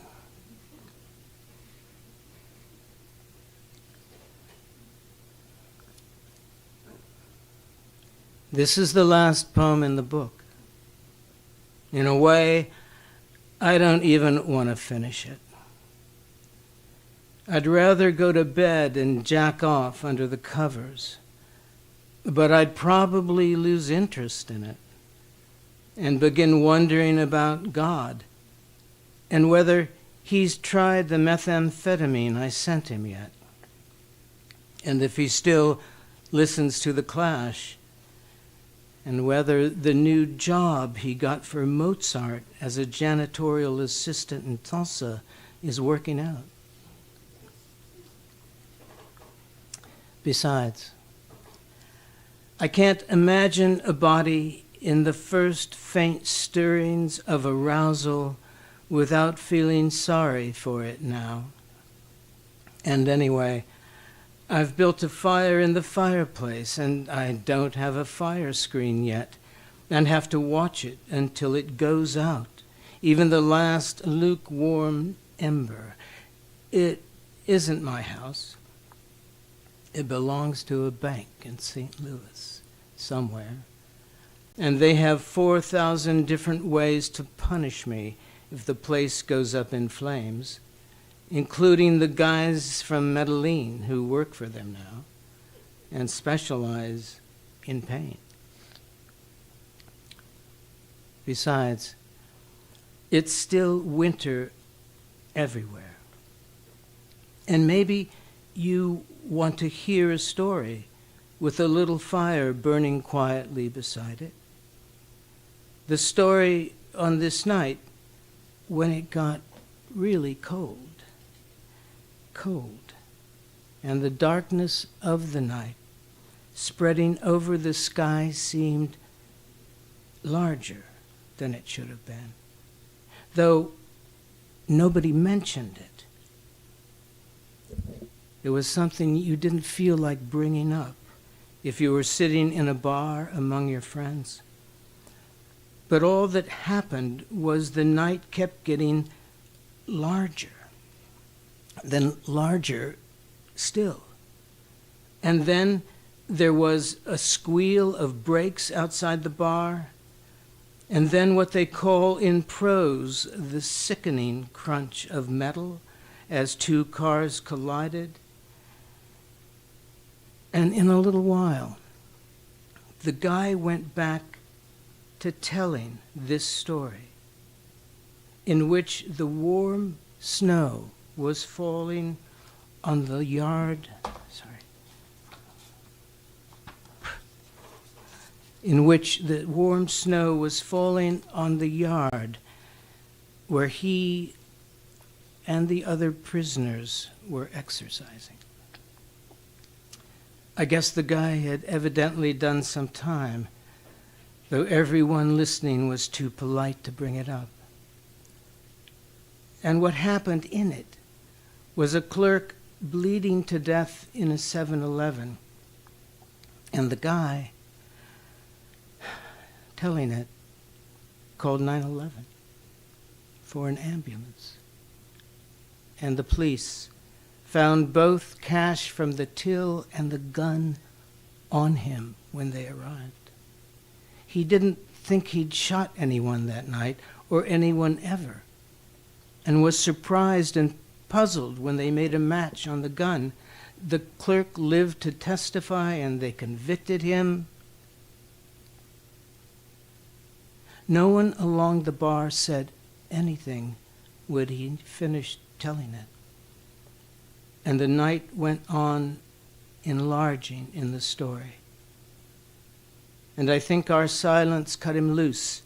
This is the last poem in the book. In a way, I don't even want to finish it. I'd rather go to bed and jack off under the covers, but I'd probably lose interest in it and begin wondering about God and whether he's tried the methamphetamine I sent him yet, and if he still listens to The Clash, and whether the new job he got for Mozart as a janitorial assistant in Tulsa is working out. Besides, I can't imagine a body in the first faint stirrings of arousal without feeling sorry for it now. And anyway, I've built a fire in the fireplace, and I don't have a fire screen yet, and have to watch it until it goes out, even the last lukewarm ember. It isn't my house. It belongs to a bank in St. Louis, somewhere. And they have 4,000 different ways to punish me if the place goes up in flames, including the guys from Medellin who work for them now and specialize in paint. Besides, it's still winter everywhere. And maybe you want to hear a story with a little fire burning quietly beside it. The story on this night when it got really cold, and the darkness of the night spreading over the sky seemed larger than it should have been, though nobody mentioned it. It was something you didn't feel like bringing up if you were sitting in a bar among your friends. But all that happened was the night kept getting larger, then larger still. And then there was a squeal of brakes outside the bar, and then what they call in prose the sickening crunch of metal as two cars collided. And in a little while, the guy went back to telling this story, in which the warm snow was falling on the yard, in which the warm snow was falling on the yard where he and the other prisoners were exercising. I guess the guy had evidently done some time, though everyone listening was too polite to bring it up. And what happened in it was a clerk bleeding to death in a 7-Eleven, and the guy telling it called 911 for an ambulance. And the police found both cash from the till and the gun on him when they arrived. He didn't think he'd shot anyone that night, or anyone ever, and was surprised and puzzled when they made a match on the gun. The clerk lived to testify, and they convicted him. No one along the bar said anything when he finished telling it. And the night went on enlarging in the story. And I think our silence cut him loose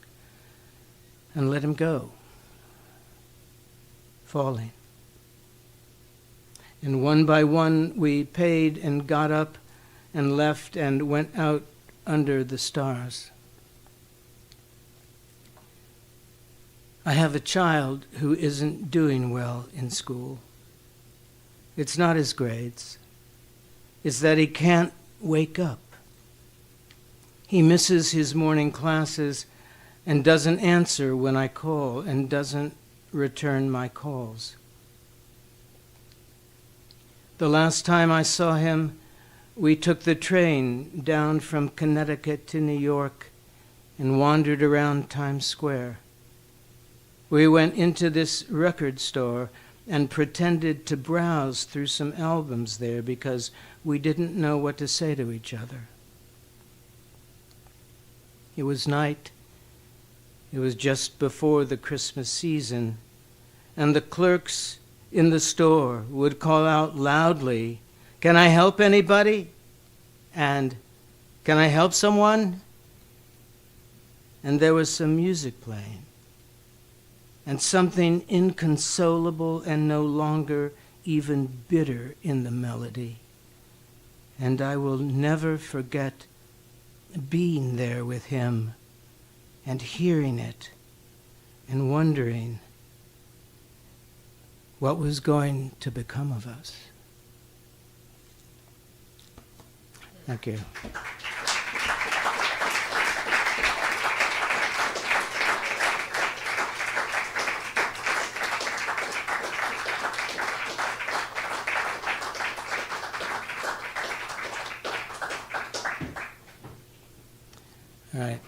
and let him go, falling. And one by one we paid and got up and left and went out under the stars. I have a child who isn't doing well in school. It's not his grades. It's that he can't wake up. He misses his morning classes and doesn't answer when I call and doesn't return my calls. The last time I saw him, we took the train down from Connecticut to New York and wandered around Times Square. We went into this record store and pretended to browse through some albums there because we didn't know what to say to each other. It was night. It was just before the Christmas season, and the clerks in the store would call out loudly, "Can I help anybody?" And "Can I help someone?" And there was some music playing, and something inconsolable and no longer even bitter in the melody. And I will never forget being there with him and hearing it and wondering what was going to become of us. Thank you. All right.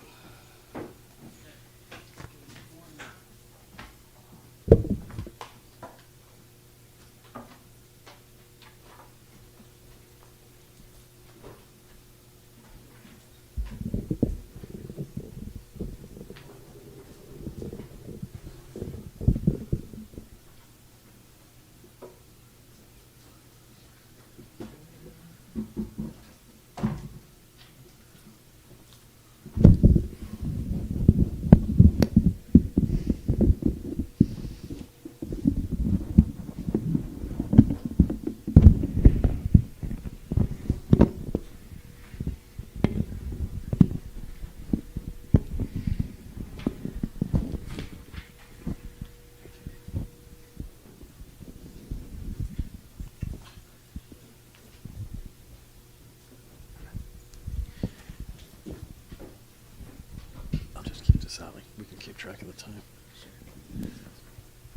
We can keep track of the time.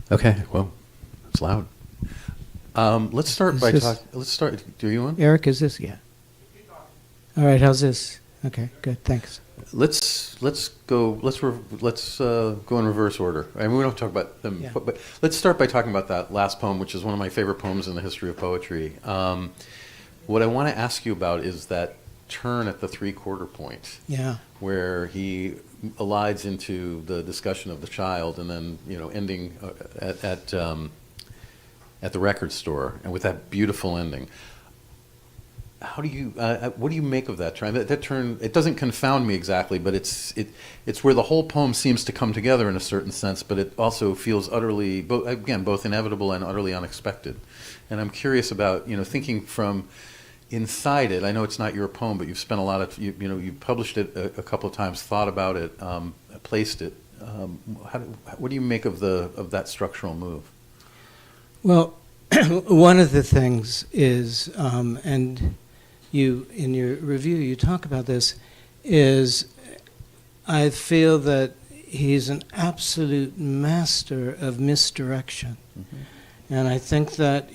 Okay, well, it's loud. Let's start by talking. Let's start. Do you want? Eric, is this? Yeah. All right. How's this? Okay. Good. Thanks. Let's go. Let's go in reverse order. I mean, we don't talk about them, Yeah. but let's start by talking about that last poem, which is one of my favorite poems in the history of poetry. What I want to ask you about is that turn at the 3/4 point. Yeah. Where he elides into the discussion of the child, and then ending at the record store, and with that beautiful ending. How do you what do you make of that turn? That turn, it doesn't confound me exactly, but it's where the whole poem seems to come together in a certain sense, but it also feels utterly both inevitable and utterly unexpected. And I'm curious about thinking from inside it. I know it's not your poem, but you've spent a lot of you published it a couple of times, thought about it, placed it. What do you make of that structural move? Well, one of the things is, and you in your review you talk about this, is I feel that he's an absolute master of misdirection, and I think that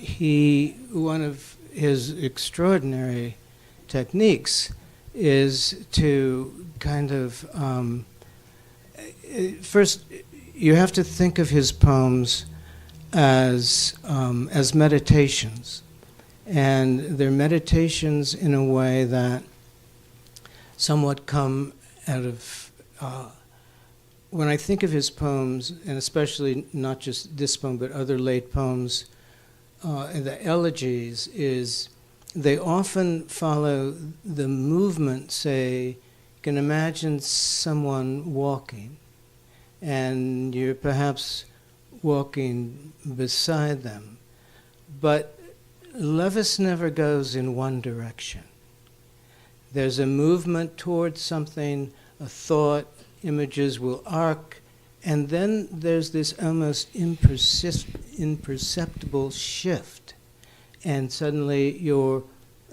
one of his extraordinary techniques is to kind of first you have to think of his poems as meditations, and they're meditations in a way that somewhat come out of when I think of his poems, and especially not just this poem but other late poems, the elegies, is they often follow the movement. Say, you can imagine someone walking, and you're perhaps walking beside them. But Levis never goes in one direction. There's a movement towards something, a thought, images will arc, and then there's this almost imperceptible shift, and suddenly you're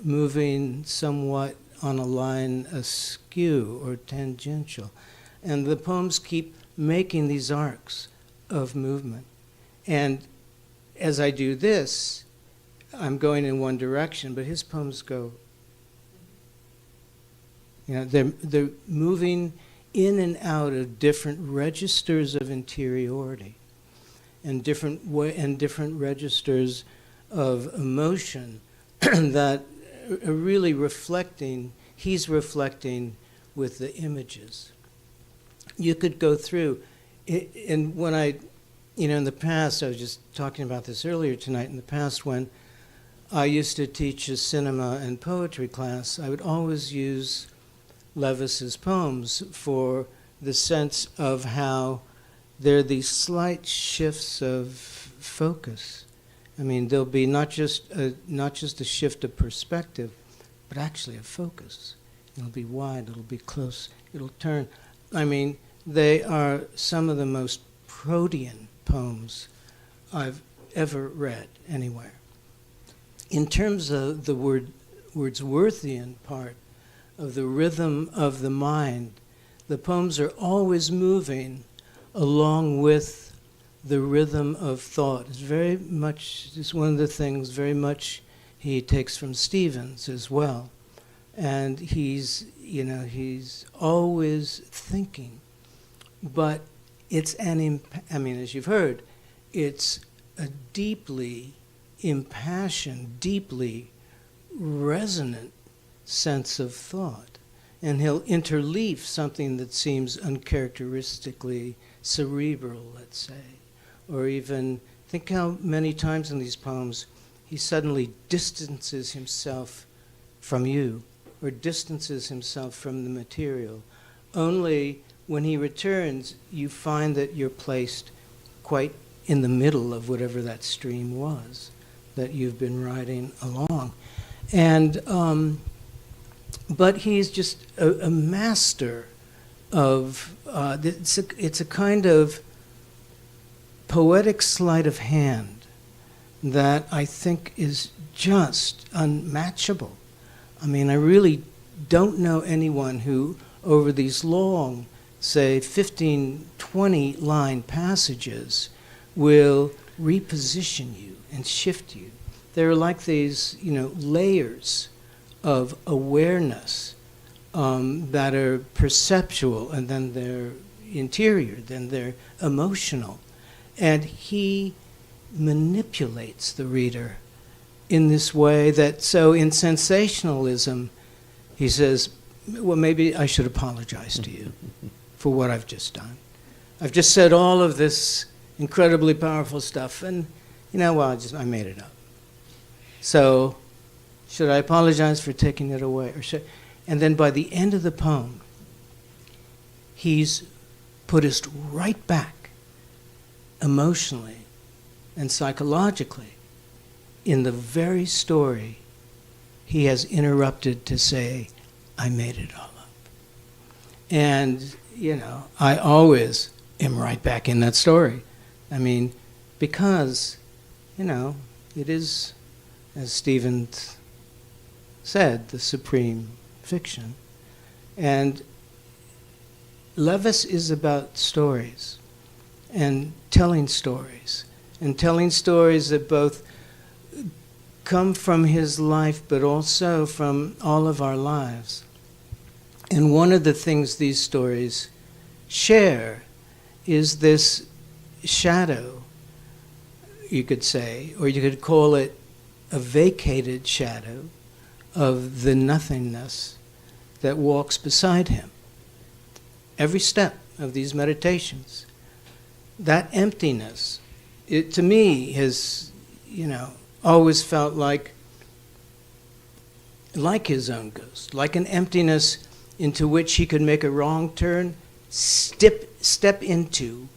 moving somewhat on a line askew or tangential. And the poems keep making these arcs of movement. And as I do this, I'm going in one direction, but his poems go, they're moving in and out of different registers of interiority and different registers of emotion that are really he's reflecting with the images. You could go through, and when in the past, I was just talking about this earlier tonight, in the past when I used to teach a cinema and poetry class, I would always use Levis's poems for the sense of how there are these slight shifts of focus. I mean, there'll be not just a shift of perspective, but actually a focus. It'll be wide, it'll be close, it'll turn. I mean, they are some of the most protean poems I've ever read anywhere. In terms of the Wordsworthian part of the rhythm of the mind, the poems are always moving along with the rhythm of thought. It's one of the things very much he takes from Stevens as well. And he's always thinking. But it's as you've heard, it's a deeply impassioned, deeply resonant sense of thought. And he'll interleave something that seems uncharacteristically cerebral, let's say. Or even, think how many times in these poems he suddenly distances himself from you, or distances himself from the material. Only when he returns, you find that you're placed quite in the middle of whatever that stream was that you've been riding along. And but he's just a master of, it's a kind of poetic sleight of hand that I think is just unmatchable. I mean, I really don't know anyone who, over these long, say, 15, 20 line passages, will reposition you and shift you. They're like these, layers of awareness that are perceptual, and then they're interior, then they're emotional. And he manipulates the reader in this way that, so in sensationalism, he says, well, maybe I should apologize to you for what I've just done. I've just said all of this incredibly powerful stuff, and, I made it up. So, should I apologize for taking it away? And then by the end of the poem, he's put us right back, emotionally and psychologically, in the very story he has interrupted to say, I made it all up. And, I always am right back in that story. I mean, because, it is, as Stevens said, the supreme fiction. And Levis is about stories and telling stories that both come from his life but also from all of our lives. And one of the things these stories share is this shadow, you could say, or you could call it a vacated shadow of the nothingness that walks beside him. Every step of these meditations, that emptiness, it to me has, always felt like his own ghost, like an emptiness into which he could make a wrong turn, step into,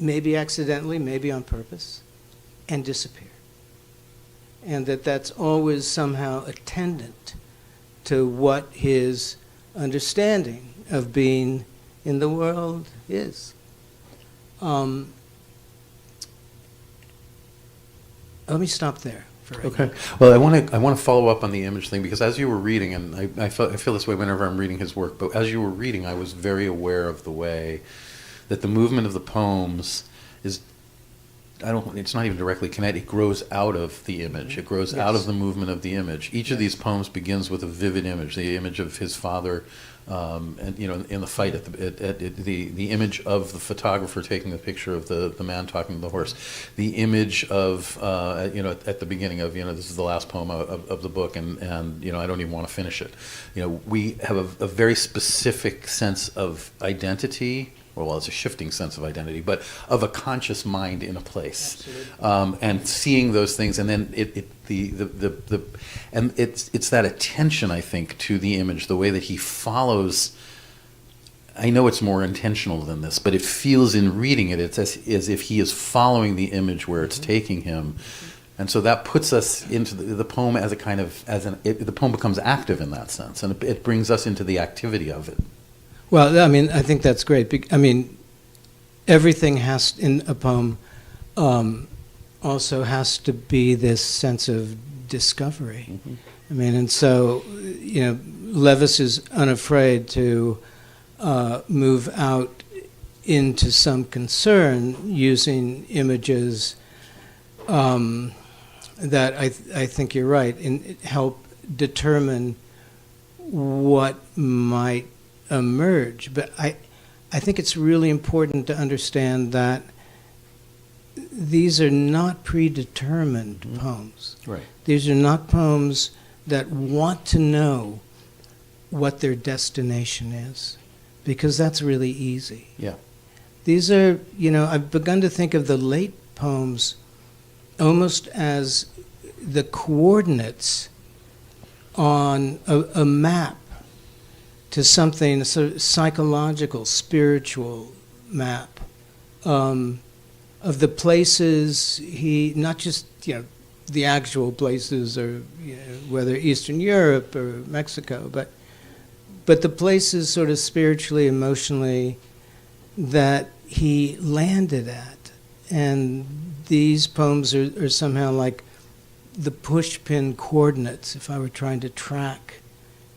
maybe accidentally, maybe on purpose, and disappear. And that's always somehow attendant to what his understanding of being in the world is. Let me stop there for right Okay. now. Well, I want to follow up on the image thing, because as you were reading, and I feel this way whenever I'm reading his work, but as you were reading, I was very aware of the way that the movement of the poems is, it's not even directly connected. It grows out of the image. It grows out of the movement of the image. Each of these poems begins with a vivid image, the image of his father, and in the fight, the image of the photographer taking a picture of the man talking to the horse, the image of at the beginning of this is the last poem of the book, and I don't even want to finish it. We have a very specific sense of identity. Well, it's a shifting sense of identity, but of a conscious mind in a place, and seeing those things, and then it's that attention, I think, to the image, the way that he follows. I know it's more intentional than this, but it feels in reading it, it's as if he is following the image where it's taking him, and so that puts us into the poem as a kind of the poem becomes active in that sense, and it brings us into the activity of it. Well, I mean, I think that's great. I mean, everything has in a poem also has to be this sense of discovery. Mm-hmm. I mean, and so Levis is unafraid to move out into some concern using images that I think you're right, and help determine what might emerge. But I think it's really important to understand that these are not predetermined poems. Right. These are not poems that want to know what their destination is, because that's really easy. Yeah. These are, I've begun to think of the late poems almost as the coordinates on a map to something, a sort of psychological, spiritual map of the places not just the actual places, or whether Eastern Europe or Mexico, but the places sort of spiritually, emotionally that he landed at. And these poems are somehow like the pushpin coordinates if I were trying to track,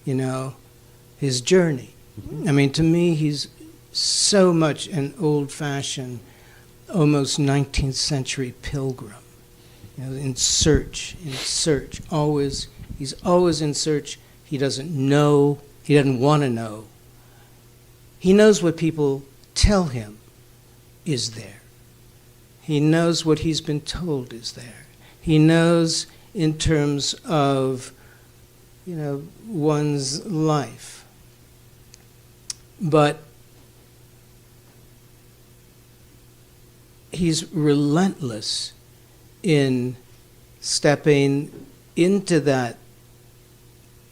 his journey. Mm-hmm. I mean, to me, he's so much an old-fashioned, almost 19th century pilgrim, in search, always. He's always in search. He doesn't know. He doesn't want to know. He knows what people tell him is there. He knows what he's been told is there. He knows in terms of, one's life. But he's relentless in stepping into that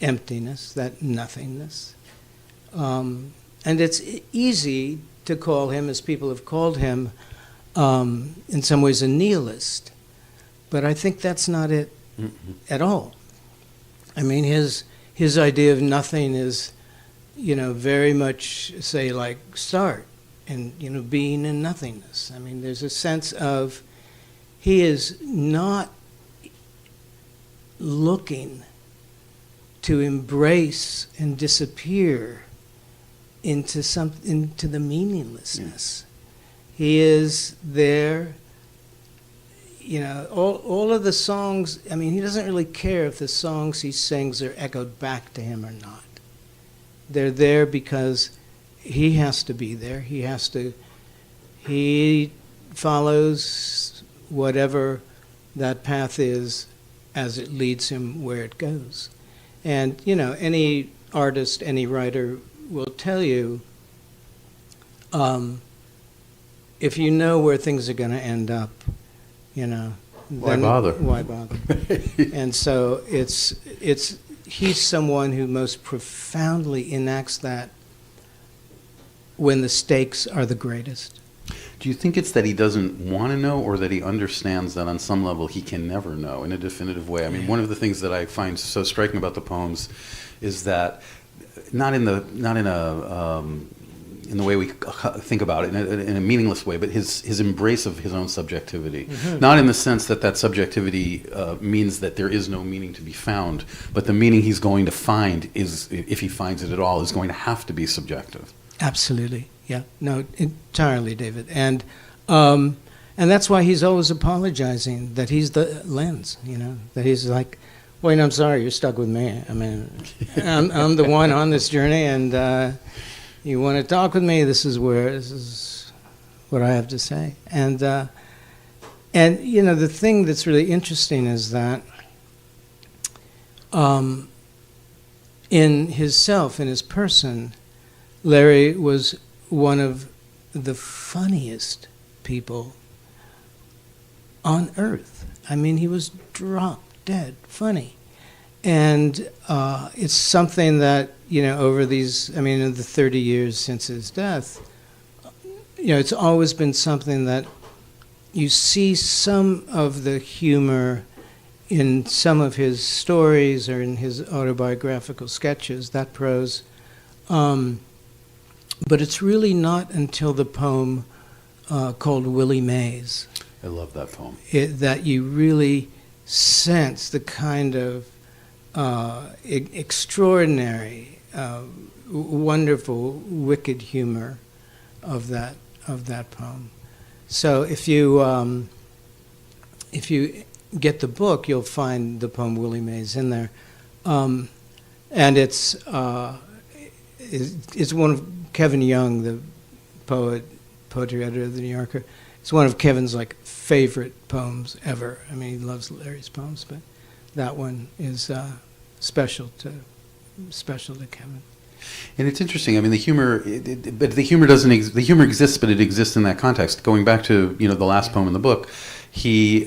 emptiness, that nothingness. And it's easy to call him, as people have called him, in some ways a nihilist. But I think that's not it at all. I mean, his idea of nothing is, very much, say, like start and, being in nothingness. I mean, there's a sense of he is not looking to embrace and disappear into the meaninglessness. Yeah. He is there. All of the songs, I mean, he doesn't really care if the songs he sings are echoed back to him or not. They're there because he has to be there. He follows whatever that path is as it leads him where it goes. And, any artist, any writer will tell you, if you know where things are going to end up, why bother? Why bother? And so he's someone who most profoundly enacts that when the stakes are the greatest. Do you think it's that he doesn't want to know, or that he understands that on some level he can never know in a definitive way? I mean, one of the things that I find so striking about the poems is that not in a in the way we think about it, in a meaningless way, but his embrace of his own subjectivity. Not in the sense that subjectivity means that there is no meaning to be found, but the meaning he's going to find is, if he finds it at all, is going to have to be subjective. Absolutely, yeah. No, entirely, David. And that's why he's always apologizing that he's the lens, that he's like, wait, I'm sorry, you're stuck with me. I mean, I'm the one on this journey, and you want to talk with me, this is what I have to say. And the thing that's really interesting is that in his self, in his person, Larry was one of the funniest people on earth. I mean, he was drop dead funny. And it's something that, over these, in the 30 years since his death, it's always been something that you see some of the humor in some of his stories or in his autobiographical sketches, that prose. But it's really not until the poem called Willie Mays. I love that poem. That you really sense the kind of extraordinary, wonderful, wicked humor of that poem. So if you get the book, you'll find the poem Willie Mays in there, and it's one of Kevin Young, the poetry editor of the New Yorker. It's one of Kevin's favorite poems ever. I mean, he loves Larry's poems, but that one is special to Kevin. And it's interesting. I mean, the humor, but the humor doesn't. The humor exists, but it exists in that context. Going back to the last poem in the book, he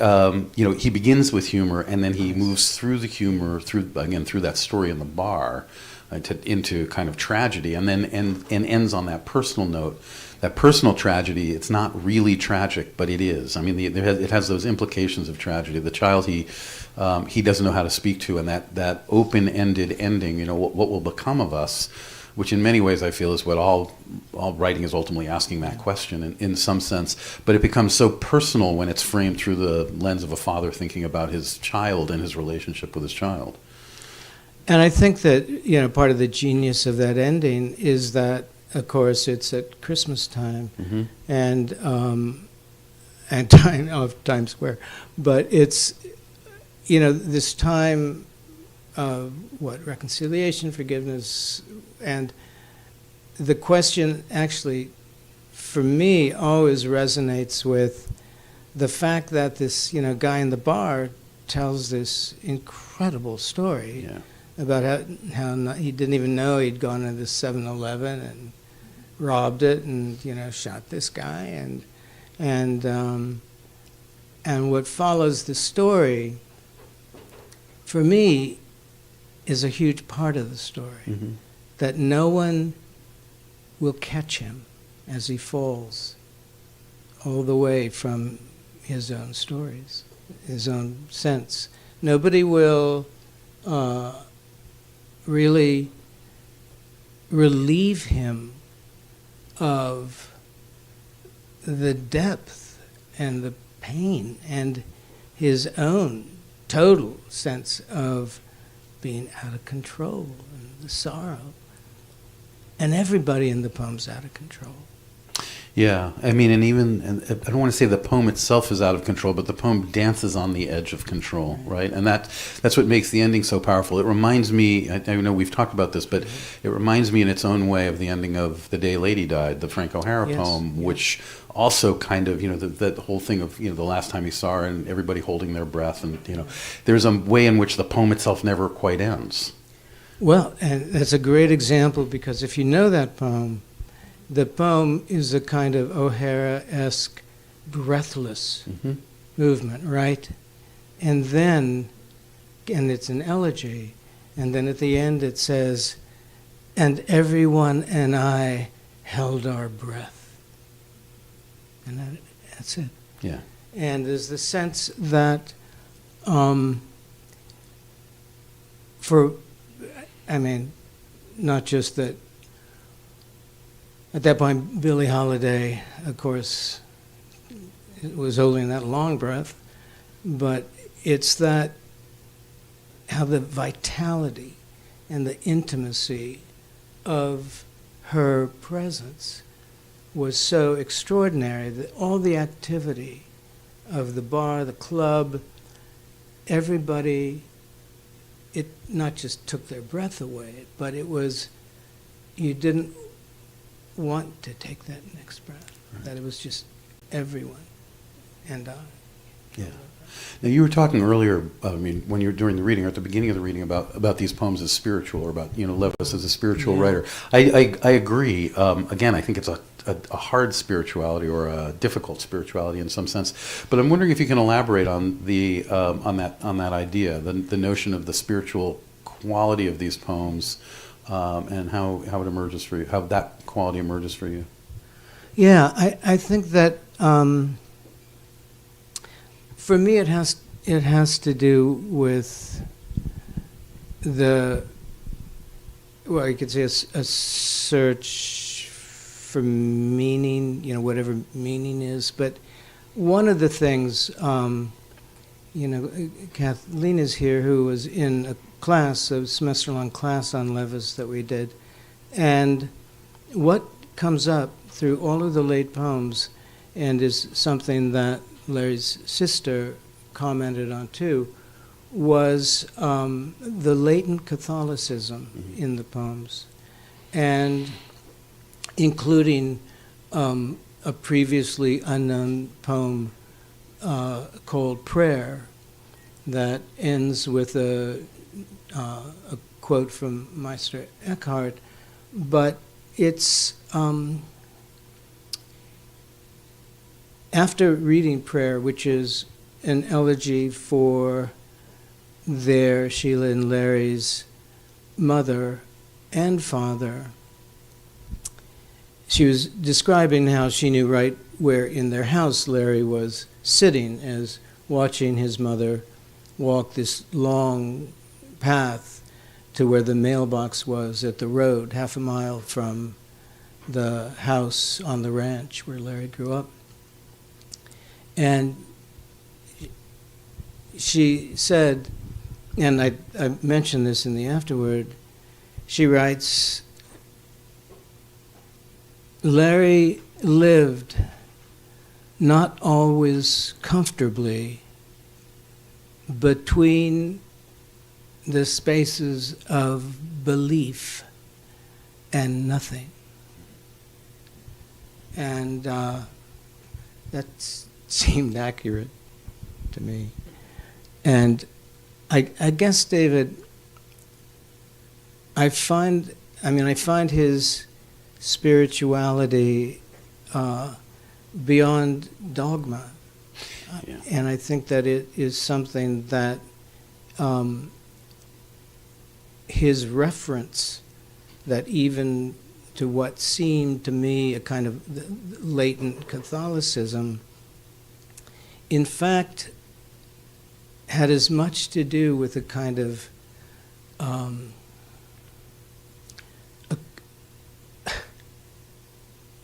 he begins with humor, and then he moves through the humor through that story in the bar into kind of tragedy, and then ends on that personal note. That personal tragedy, it's not really tragic, but it is. I mean, it has those implications of tragedy. The child he doesn't know how to speak to, and that open-ended ending, what will become of us, which in many ways I feel is what all writing is ultimately asking that question in some sense. But it becomes so personal when it's framed through the lens of a father thinking about his child and his relationship with his child. And I think that, part of the genius of that ending is that, of course, it's at Christmas time, Mm-hmm. and Times Square, but it's this time of reconciliation, forgiveness, and the question actually, for me, always resonates with the fact that this guy in the bar tells this incredible story. Yeah. About how he didn't even know he'd gone to the 7-Eleven and robbed it and shot this guy and what follows the story for me is a huge part of the story. Mm-hmm. That no one will catch him as he falls all the way from his own stories, his own sense. Nobody will really relieve him of the depth and the pain and his own total sense of being out of control and the sorrow. And everybody in the poem's out of control. Yeah, I mean, and I don't want to say the poem itself is out of control, but the poem dances on the edge of control, right? And that's what makes the ending so powerful. It reminds me, I know we've talked about this, but it reminds me in its own way of the ending of The Day Lady Died, the Frank O'Hara poem, which also kind of, the whole thing of, the last time he saw her and everybody holding their breath, and, there's a way in which the poem itself never quite ends. Well, and that's a great example, because if you know that poem, the poem is a kind of O'Hara-esque breathless movement, right? And it's an elegy, and then at the end it says, and everyone and I held our breath. And that's it. Yeah. And there's the sense that not just that at that point, Billie Holiday, of course, was holding that long breath, but it's that how the vitality and the intimacy of her presence was so extraordinary that all the activity of the bar, the club, everybody, it not just took their breath away, but it was, you didn't want to take that next breath. Right. That it was just everyone and I. Yeah. Now, you were talking earlier, I mean, when you were during the reading, or at the beginning of the reading, about these poems as spiritual, or about, Levis as a spiritual writer. I agree. Again, I think it's a hard spirituality, or a difficult spirituality in some sense. But I'm wondering if you can elaborate on the on that idea, the notion of the spiritual quality of these poems, and how it emerges for you, how that quality emerges for you. Yeah, I think that for me it has to do with well, you could say a search for meaning, whatever meaning is. But one of the things, Kathleen is here, who was in a class, a semester-long class on Levis that we did, and what comes up through all of the late poems, and is something that Larry's sister commented on too, was the latent Catholicism in the poems, and including a previously unknown poem called Prayer that ends with a quote from Meister Eckhart, but it's after reading Prayer, which is an elegy for Sheila and Larry's mother and father, she was describing how she knew right where in their house Larry was sitting, as watching his mother walk this long path to where the mailbox was at the road, half a mile from the house on the ranch where Larry grew up. And she said, and I mentioned this in the afterword, she writes, Larry lived not always comfortably between the spaces of belief and nothing. And that seemed accurate to me. And I guess, David, I find his spirituality beyond dogma. Yeah. And I think that it is something that his reference, that even to what seemed to me a kind of latent Catholicism, in fact, had as much to do with a kind of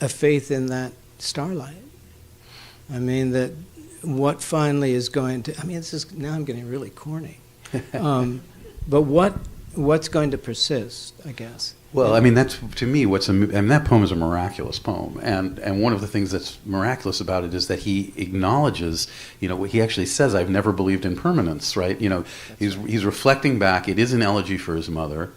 a faith in that starlight. I mean, that what finally is going to, now I'm getting really corny. But what's going to persist, I guess. Well, that's, to me, that poem is a miraculous poem. And one of the things that's miraculous about it is that he acknowledges, he actually says, I've never believed in permanence, right? He's reflecting back. It is an elegy for his mother.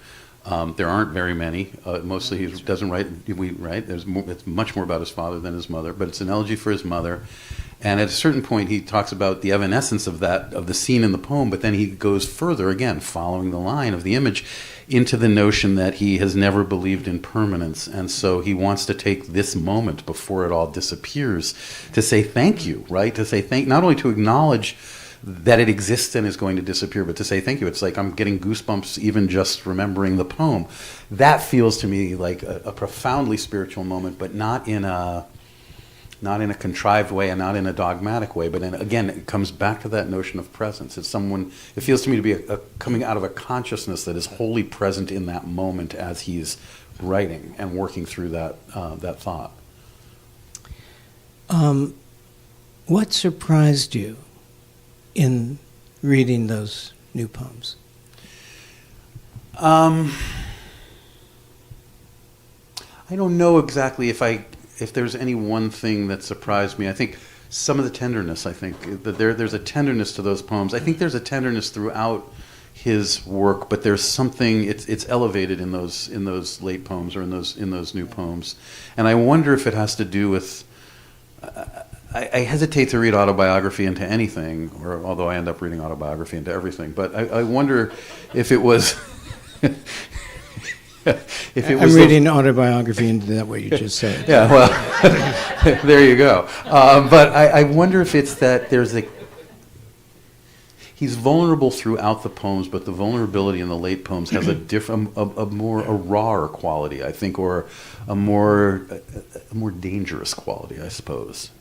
There aren't very many. Mostly he doesn't write, it's much more about his father than his mother, but it's an elegy for his mother. And at a certain point, he talks about the evanescence of the scene in the poem, but then he goes further, again, following the line of the image, into the notion that he has never believed in permanence. And so he wants to take this moment before it all disappears to say thank you, right? To say not only to acknowledge that it exists and is going to disappear, but to say thank you. It's like I'm getting goosebumps even just remembering the poem. That feels to me like a profoundly spiritual moment, but not in a contrived way and not in a dogmatic way, but again, it comes back to that notion of presence. It feels to me to be a coming out of a consciousness that is wholly present in that moment as he's writing and working through that thought? What surprised you in reading those new poems? I don't know exactly if there's any one thing that surprised me. I think some of the tenderness. I think that there's a tenderness to those poems. I think there's a tenderness throughout his work, but there's something it's elevated in those late poems or in those new poems, and I wonder if it has to do with. I hesitate to read autobiography into anything, or although I end up reading autobiography into everything. But I wonder if it was. I'm reading autobiography into that what you just said. Yeah, well, there you go. But I wonder if it's that he's vulnerable throughout the poems, but the vulnerability in the late poems has a rawer quality, I think, or a more dangerous quality, I suppose.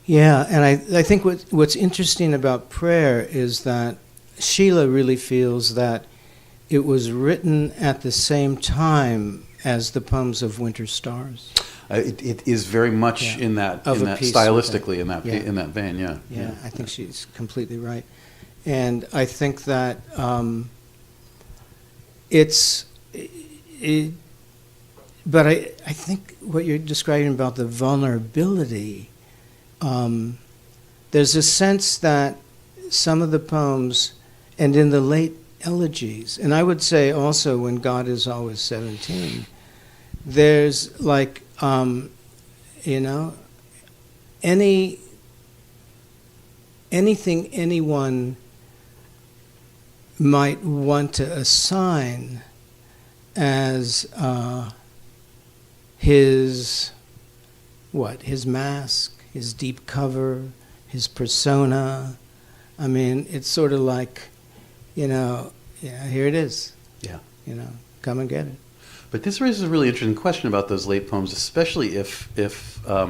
Yeah, and I think what's interesting about Prayer is that Sheila really feels that it was written at the same time as the poems of Winter Stars. It is very much in that stylistically in that vein. Yeah. I think she's completely right, and I think that but I think what you're describing about the vulnerability, there's a sense that some of the poems, and in the late elegies, and I would say also when God is always 17, there's like, anything anyone might want to assign as his mask, his deep cover, his persona. I mean, it's sort of like, here it is. Yeah. Come and get it. But this raises a really interesting question about those late poems, especially if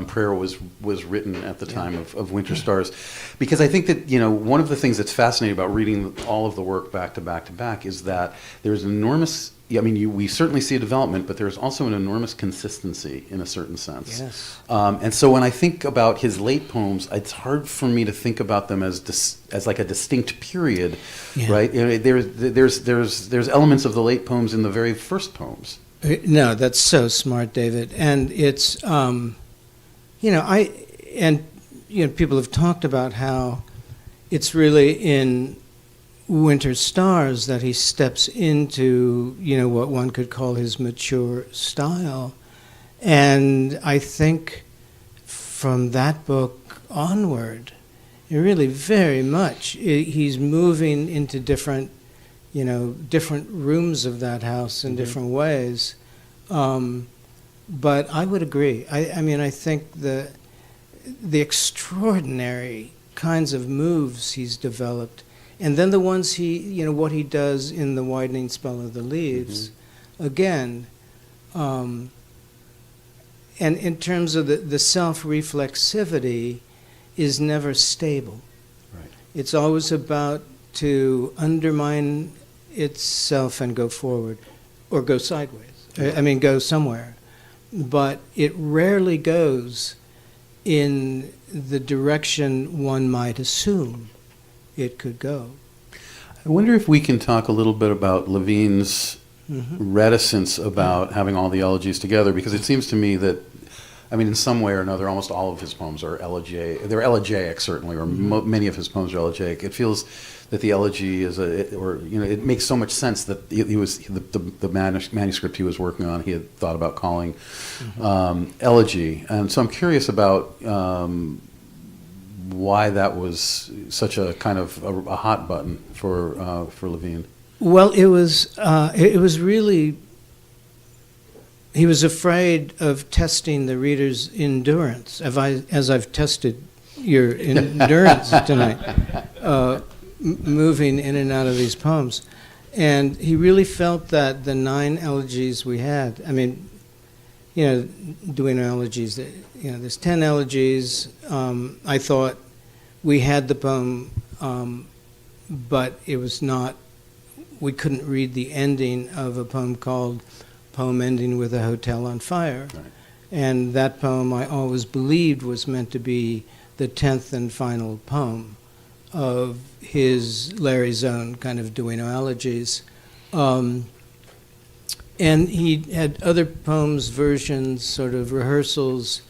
Prayer was written at the time of Winter Stars, because I think that one of the things that's fascinating about reading all of the work back to back to back is that there's an enormous. We certainly see a development, but there's also an enormous consistency in a certain sense. Yes. And so when I think about his late poems, it's hard for me to think about them as like a distinct period, right? There's elements of the late poems in the very first poems. No, that's so smart, David. And it's, people have talked about how it's really in Winter Stars that he steps into, what one could call his mature style. And I think from that book onward, really very much, he's moving into different rooms of that house in different ways. But I would agree. I think the extraordinary kinds of moves he's developed, and then the ones what he does in The Widening Spell of the Leaves, again, and in terms of the self-reflexivity is never stable. Right. It's always about to undermine itself and go forward, or go sideways. Go somewhere. But it rarely goes in the direction one might assume it could go. I wonder if we can talk a little bit about Levine's reticence about having all the elegies together, because it seems to me that, in some way or another, almost all of his poems are elegiac. They're elegiac, certainly, or many of his poems are elegiac. It feels that the elegy is it makes so much sense that he was the manuscript he was working on. He had thought about calling elegy, and so I'm curious about why that was such a kind of a hot button for Levine. Well, it was really. He was afraid of testing the reader's endurance, as I've tested your endurance tonight, moving in and out of these poems. And he really felt that the 9 elegies we had, doing elegies, there's 10 elegies. I thought we had the poem, but it was not, we couldn't read the ending of a poem called poem ending with a hotel on fire. Right. And that poem I always believed was meant to be the 10th and final poem of his Larry's own kind of duonologies. And he had other poems, versions, sort of rehearsals,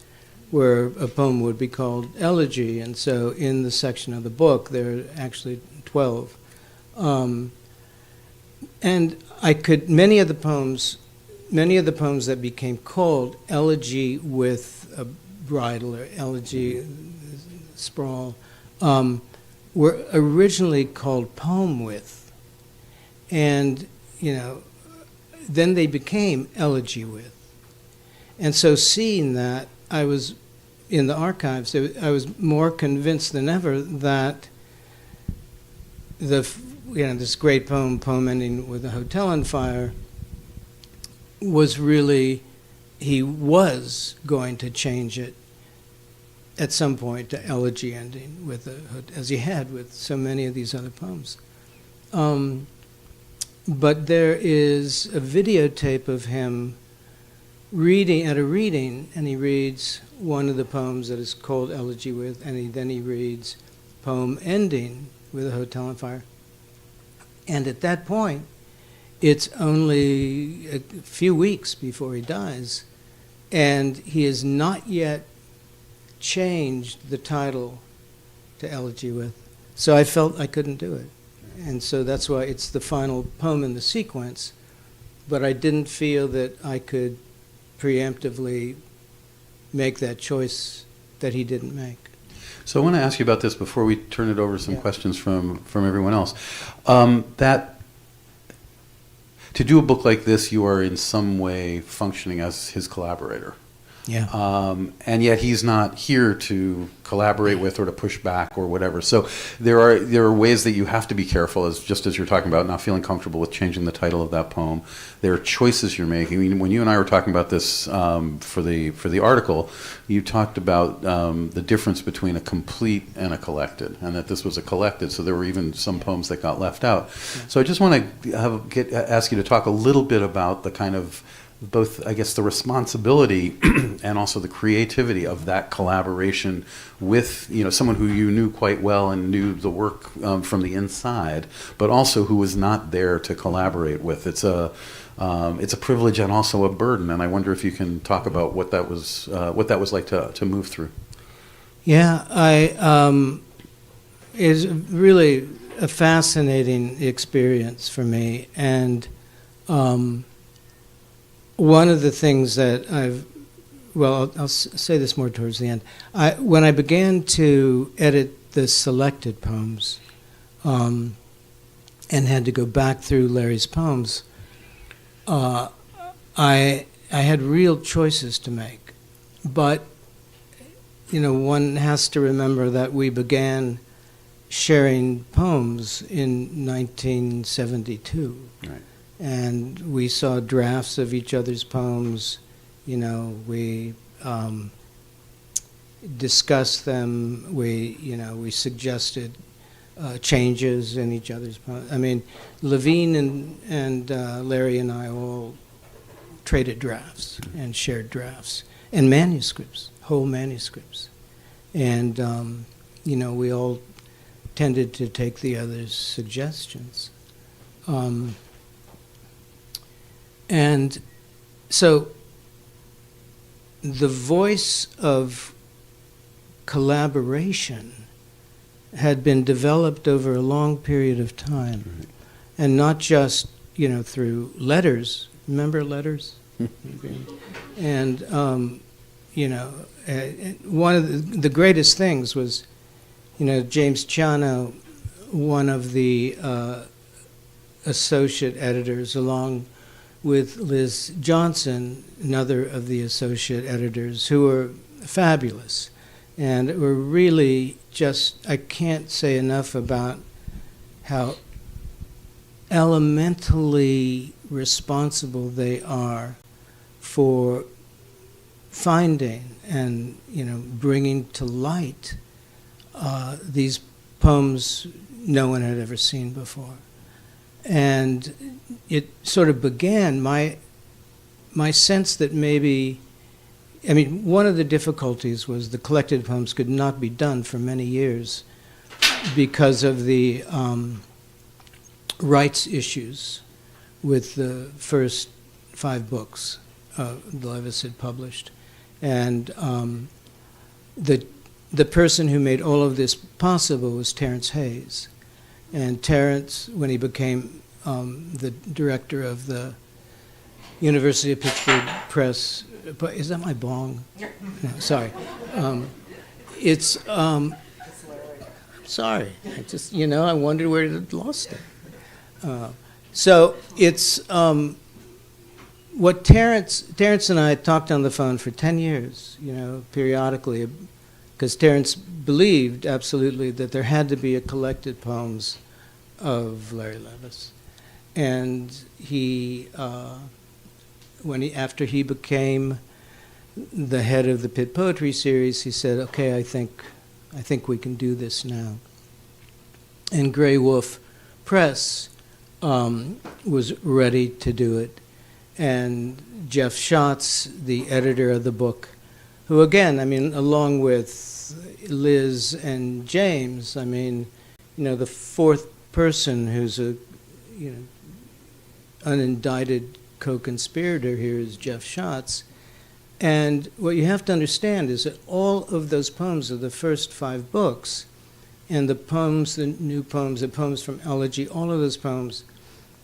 where a poem would be called elegy. And so in the section of the book, there are actually 12. And I could, many of the poems that became called elegy with a bridle or elegy sprawl were originally called poem with. And, then they became elegy with. And so seeing that, I was in the archives, I was more convinced than ever that this great poem ending with a hotel on fire, was really, he was going to change it at some point to elegy ending, as he had with so many of these other poems. But there is a videotape of him reading at a reading, and he reads one of the poems that is called elegy with, and then he reads poem ending with a hotel on fire. And at that point, it's only a few weeks before he dies, and he has not yet changed the title to elegy with. So I felt I couldn't do it. And so that's why it's the final poem in the sequence, but I didn't feel that I could preemptively make that choice that he didn't make. So I want to ask you about this before we turn it over to some questions from everyone else. That to do a book like this, you are in some way functioning as his collaborator. Yeah. And yet he's not here to collaborate with or to push back or whatever. So there are ways that you have to be careful, just as you're talking about not feeling comfortable with changing the title of that poem. There are choices you're making. I mean, when you and I were talking about this for the article, you talked about the difference between a complete and a collected, and that this was a collected. So there were even some poems that got left out. Yeah. So I just want to ask you to talk a little bit about the kind of both, I guess, the responsibility and also the creativity of that collaboration with, someone who you knew quite well and knew the work from the inside, but also who was not there to collaborate with. It's a privilege and also a burden, and I wonder if you can talk about what that was like to move through. Yeah, it's really a fascinating experience for me, and one of the things that I'll say this more towards the end. When I began to edit the selected poems and had to go back through Larry's poems, I had real choices to make. But, one has to remember that we began sharing poems in 1972. Right. And we saw drafts of each other's poems. We discussed them. We suggested changes in each other's poems. I mean, Levine and Larry and I all traded drafts and shared drafts and manuscripts, whole manuscripts. And, we all tended to take the other's suggestions. And so the voice of collaboration had been developed over a long period of time, right. And not just, through letters. Remember letters? And, one of the greatest things was, James Chiano, one of the associate editors, along with Liz Johnson, another of the associate editors, who were fabulous and were really I can't say enough about how elementally responsible they are for finding and, bringing to light these poems no one had ever seen before. And it sort of began, my my sense that maybe, I mean, one of the difficulties was the collected poems could not be done for many years because of the rights issues with the first 5 books Levis had published. And the person who made all of this possible was Terence Hayes. And Terence, when he became the director of the University of Pittsburgh Press, but is that my bong? No, sorry. It's sorry. I just, I wondered where it lost it. So it's what Terence and I talked on the phone for 10 years, periodically, because Terence believed absolutely that there had to be a collected poems of Larry Levis. And he, after he became the head of the Pitt Poetry Series, he said, "Okay, I think we can do this now." And Grey Wolf Press was ready to do it. And Jeff Schatz, the editor of the book, who again, along with Liz and James, the fourth person who's a, unindicted co-conspirator here is Jeff Schatz. And what you have to understand is that all of those poems of the first 5 books, and the poems, the new poems, the poems from Elegy, all of those poems,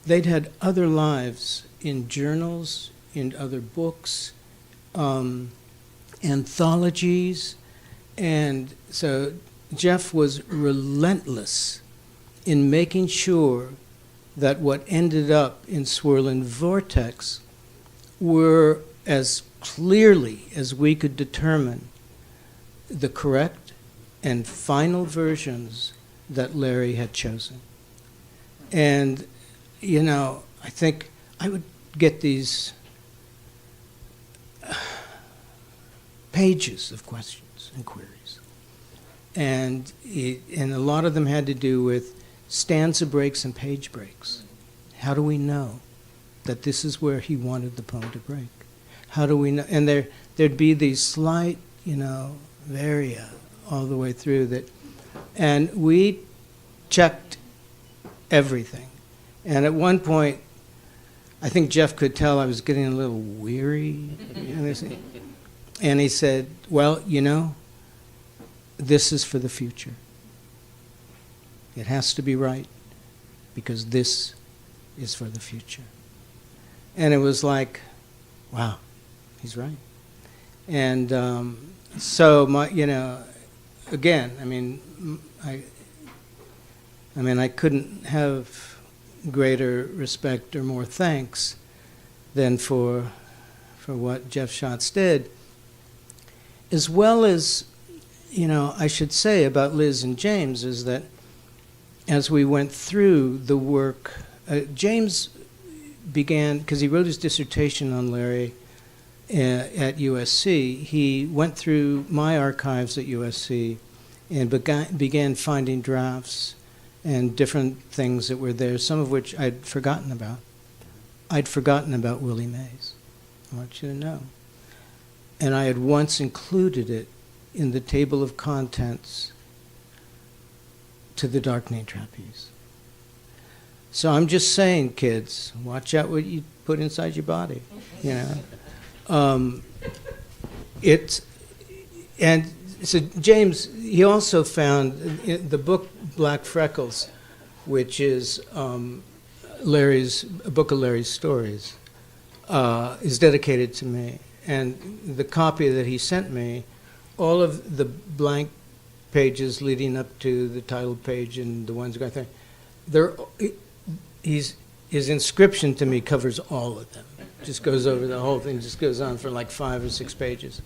they'd had other lives in journals, in other books, anthologies. And so Jeff was relentless in making sure that what ended up in Swirl Vortex were as clearly as we could determine the correct and final versions that Larry had chosen. And, I think I would get these pages of questions and queries. And a lot of them had to do with stanza breaks and page breaks. How do we know that this is where he wanted the poem to break? How do we know? And there'd be these slight, varia all the way through that. And we checked everything. And at one point, I think Jeff could tell I was getting a little weary. And he said, "Well, this is for the future. It has to be right because this is for the future." And it was like, wow, he's right. And so again, I couldn't have greater respect or more thanks than for what Jeff Schatz did, as well as, I should say about Liz and James is that as we went through the work, James began, because he wrote his dissertation on Larry at USC, he went through my archives at USC and began finding drafts and different things that were there, some of which I'd forgotten about. I'd forgotten about Willie Mays, I want you to know. And I had once included it in the table of contents to the Darkening Trapeze. So I'm just saying, kids, watch out what you put inside your body, And so James, he also found the book Black Freckles, which is a book of Larry's stories, is dedicated to me. And the copy that he sent me, all of the blank pages leading up to the title page and the ones going through, his inscription to me covers all of them. Just goes over the whole thing, just goes on for like 5 or 6 pages.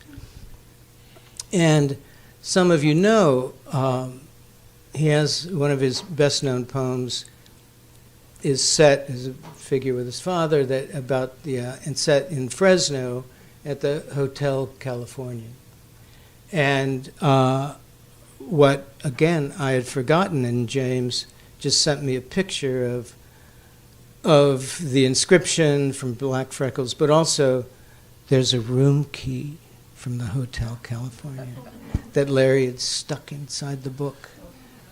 And some of you know, he has one of his best-known poems is set as a figure with his father and set in Fresno at the Hotel California. And what, again, I had forgotten, and James just sent me a picture of the inscription from Black Freckles, but also there's a room key from the Hotel California that Larry had stuck inside the book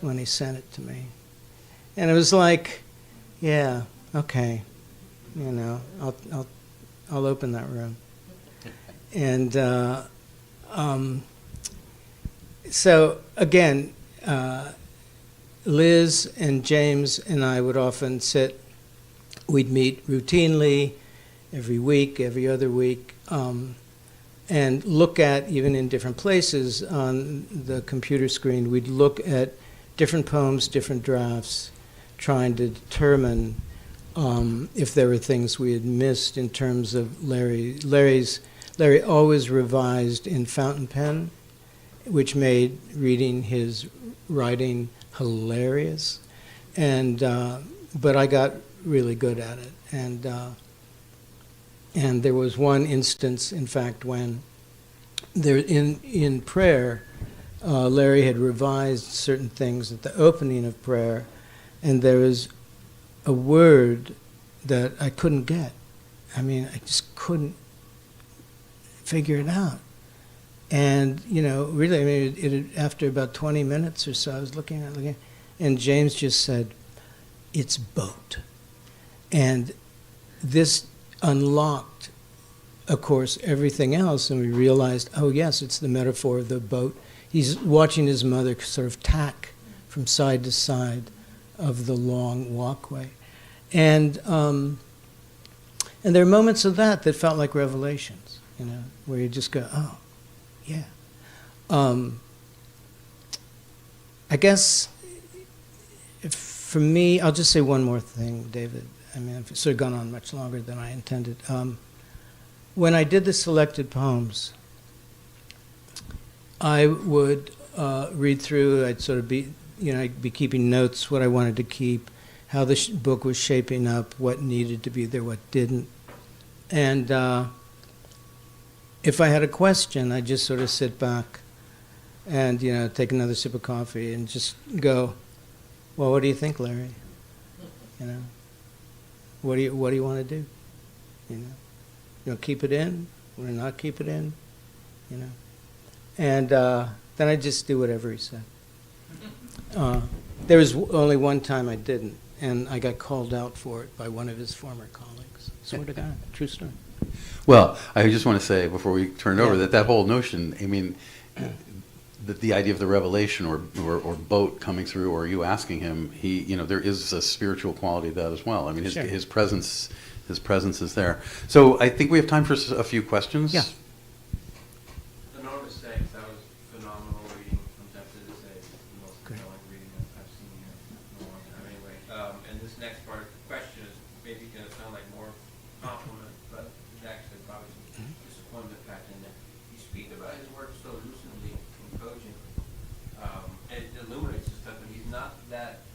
when he sent it to me. And it was like, yeah, okay, you know, I'll open that room. And so again, Liz and James and I would often sit. We'd meet routinely, every week, every other week, and look at, even in different places on the computer screen, we'd look at different poems, different drafts, trying to determine if there were things we had missed in terms of Larry. Larry always revised in fountain pen, which made reading his writing hilarious. And but I got really good at it. And there was one instance, in fact, when there in prayer, Larry had revised certain things at the opening of prayer, and there was a word that I couldn't get. I mean, I just couldn't figure it out. And, you know, really, I mean, after about 20 minutes or so, I was looking at it, and James just said, "It's boat." And this unlocked, of course, everything else, and we realized, oh yes, it's the metaphor of the boat. He's watching his mother sort of tack from side to side of the long walkway. And there are moments of that felt like revelations, you know, where you just go, oh, yeah. I guess for me, I'll just say one more thing, David. I mean, I've sort of gone on much longer than I intended. When I did the selected poems, I would read through. I'd sort of be, you know, I'd be keeping notes, what I wanted to keep, how the book was shaping up, what needed to be there, what didn't. And if I had a question, I'd just sort of sit back and, you know, take another sip of coffee and just go, well, what do you think, Larry? You know, what do you want to do? You know, keep it in or not keep it in, you know. And then I just do whatever he said. There was only one time I didn't, and I got called out for it by one of his former colleagues. Swear to God, true story. Well, I just want to say before we turn it over that whole notion, I mean, the idea of the revelation or boat coming through or you asking him, he, you know, there is a spiritual quality to that as well. I mean, his presence is there. So I think we have time for a few questions. Yeah. Enormous thanks. That was phenomenal reading from depth to this day. The most compelling reading I've seen here in a long time. Anyway, and this next part of the question is maybe going to sound like more compliment, but there's actually probably some disappointment packed in there. You speak about his work so lucidly and cogently, and it illuminates the stuff, but he's not that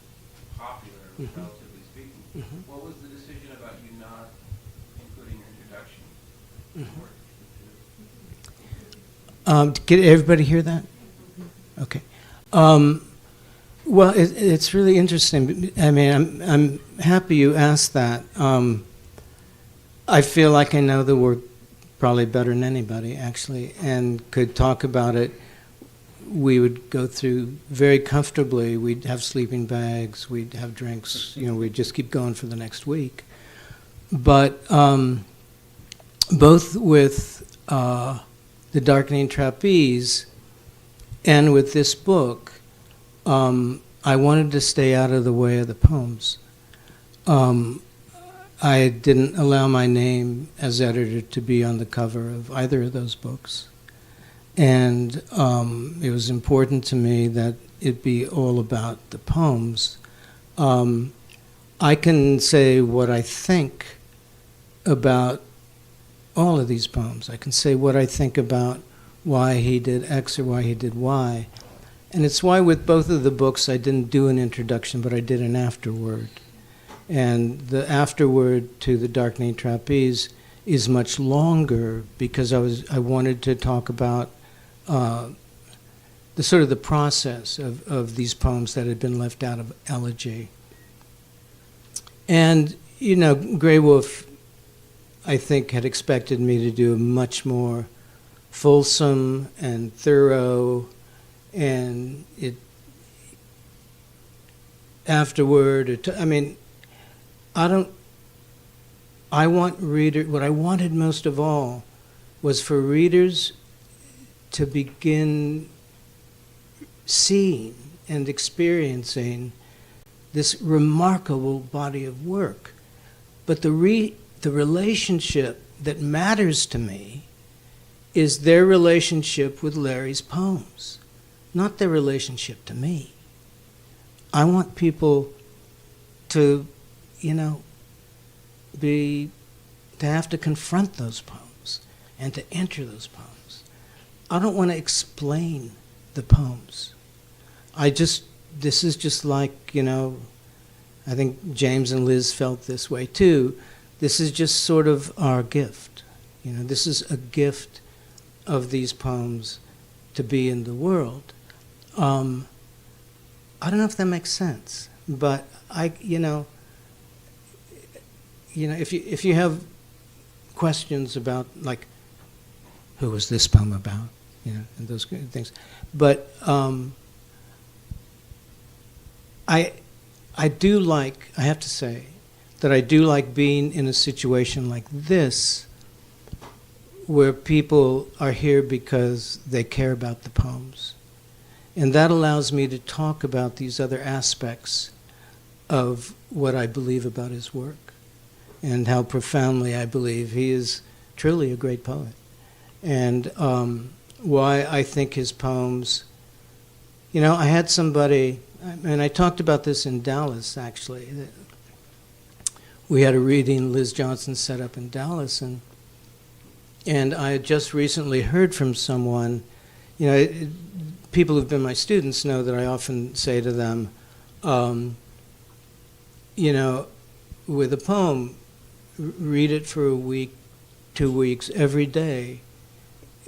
popular, relatively speaking. What was the decision about you not including your introduction? Did everybody hear that? Okay. Well, it's really interesting. I mean, I'm happy you asked that. I feel like I know the work probably better than anybody, actually, and could talk about it. We would go through very comfortably. We'd have sleeping bags. We'd have drinks. You know, we'd just keep going for the next week. But both with The Darkening Trapeze and with this book, I wanted to stay out of the way of the poems. I didn't allow my name as editor to be on the cover of either of those books. And it was important to me that it be all about the poems. I can say what I think about all of these poems. I can say what I think about why he did X or why he did Y. And it's why with both of the books I didn't do an introduction, but I did an afterword. And the afterword to The Darkening Trapeze is much longer because I wanted to talk about the sort of the process of these poems that had been left out of elegy. And, you know, Grey Wolf I think, had expected me to do a much more fulsome and thorough, and afterword. I want what I wanted most of all was for readers to begin seeing and experiencing this remarkable body of work. But the relationship that matters to me is their relationship with Larry's poems, not their relationship to me. I want people to, to have to confront those poems and to enter those poems. I don't want to explain the poems. This is just like, I think James and Liz felt this way too. This is just sort of our gift. This is a gift of these poems to be in the world. I don't know if that makes sense, but if you have questions about, like, who was this poem about, and those kind of things, but I have to say that I do like being in a situation like this, where people are here because they care about the poems. And that allows me to talk about these other aspects of what I believe about his work and how profoundly I believe he is truly a great poet. And why I think his poems, I had somebody, and I talked about this in Dallas, actually. We had a reading Liz Johnson set up in Dallas, and I had just recently heard from someone, people who've been my students know that I often say to them, with a poem, read it for a week, 2 weeks, every day,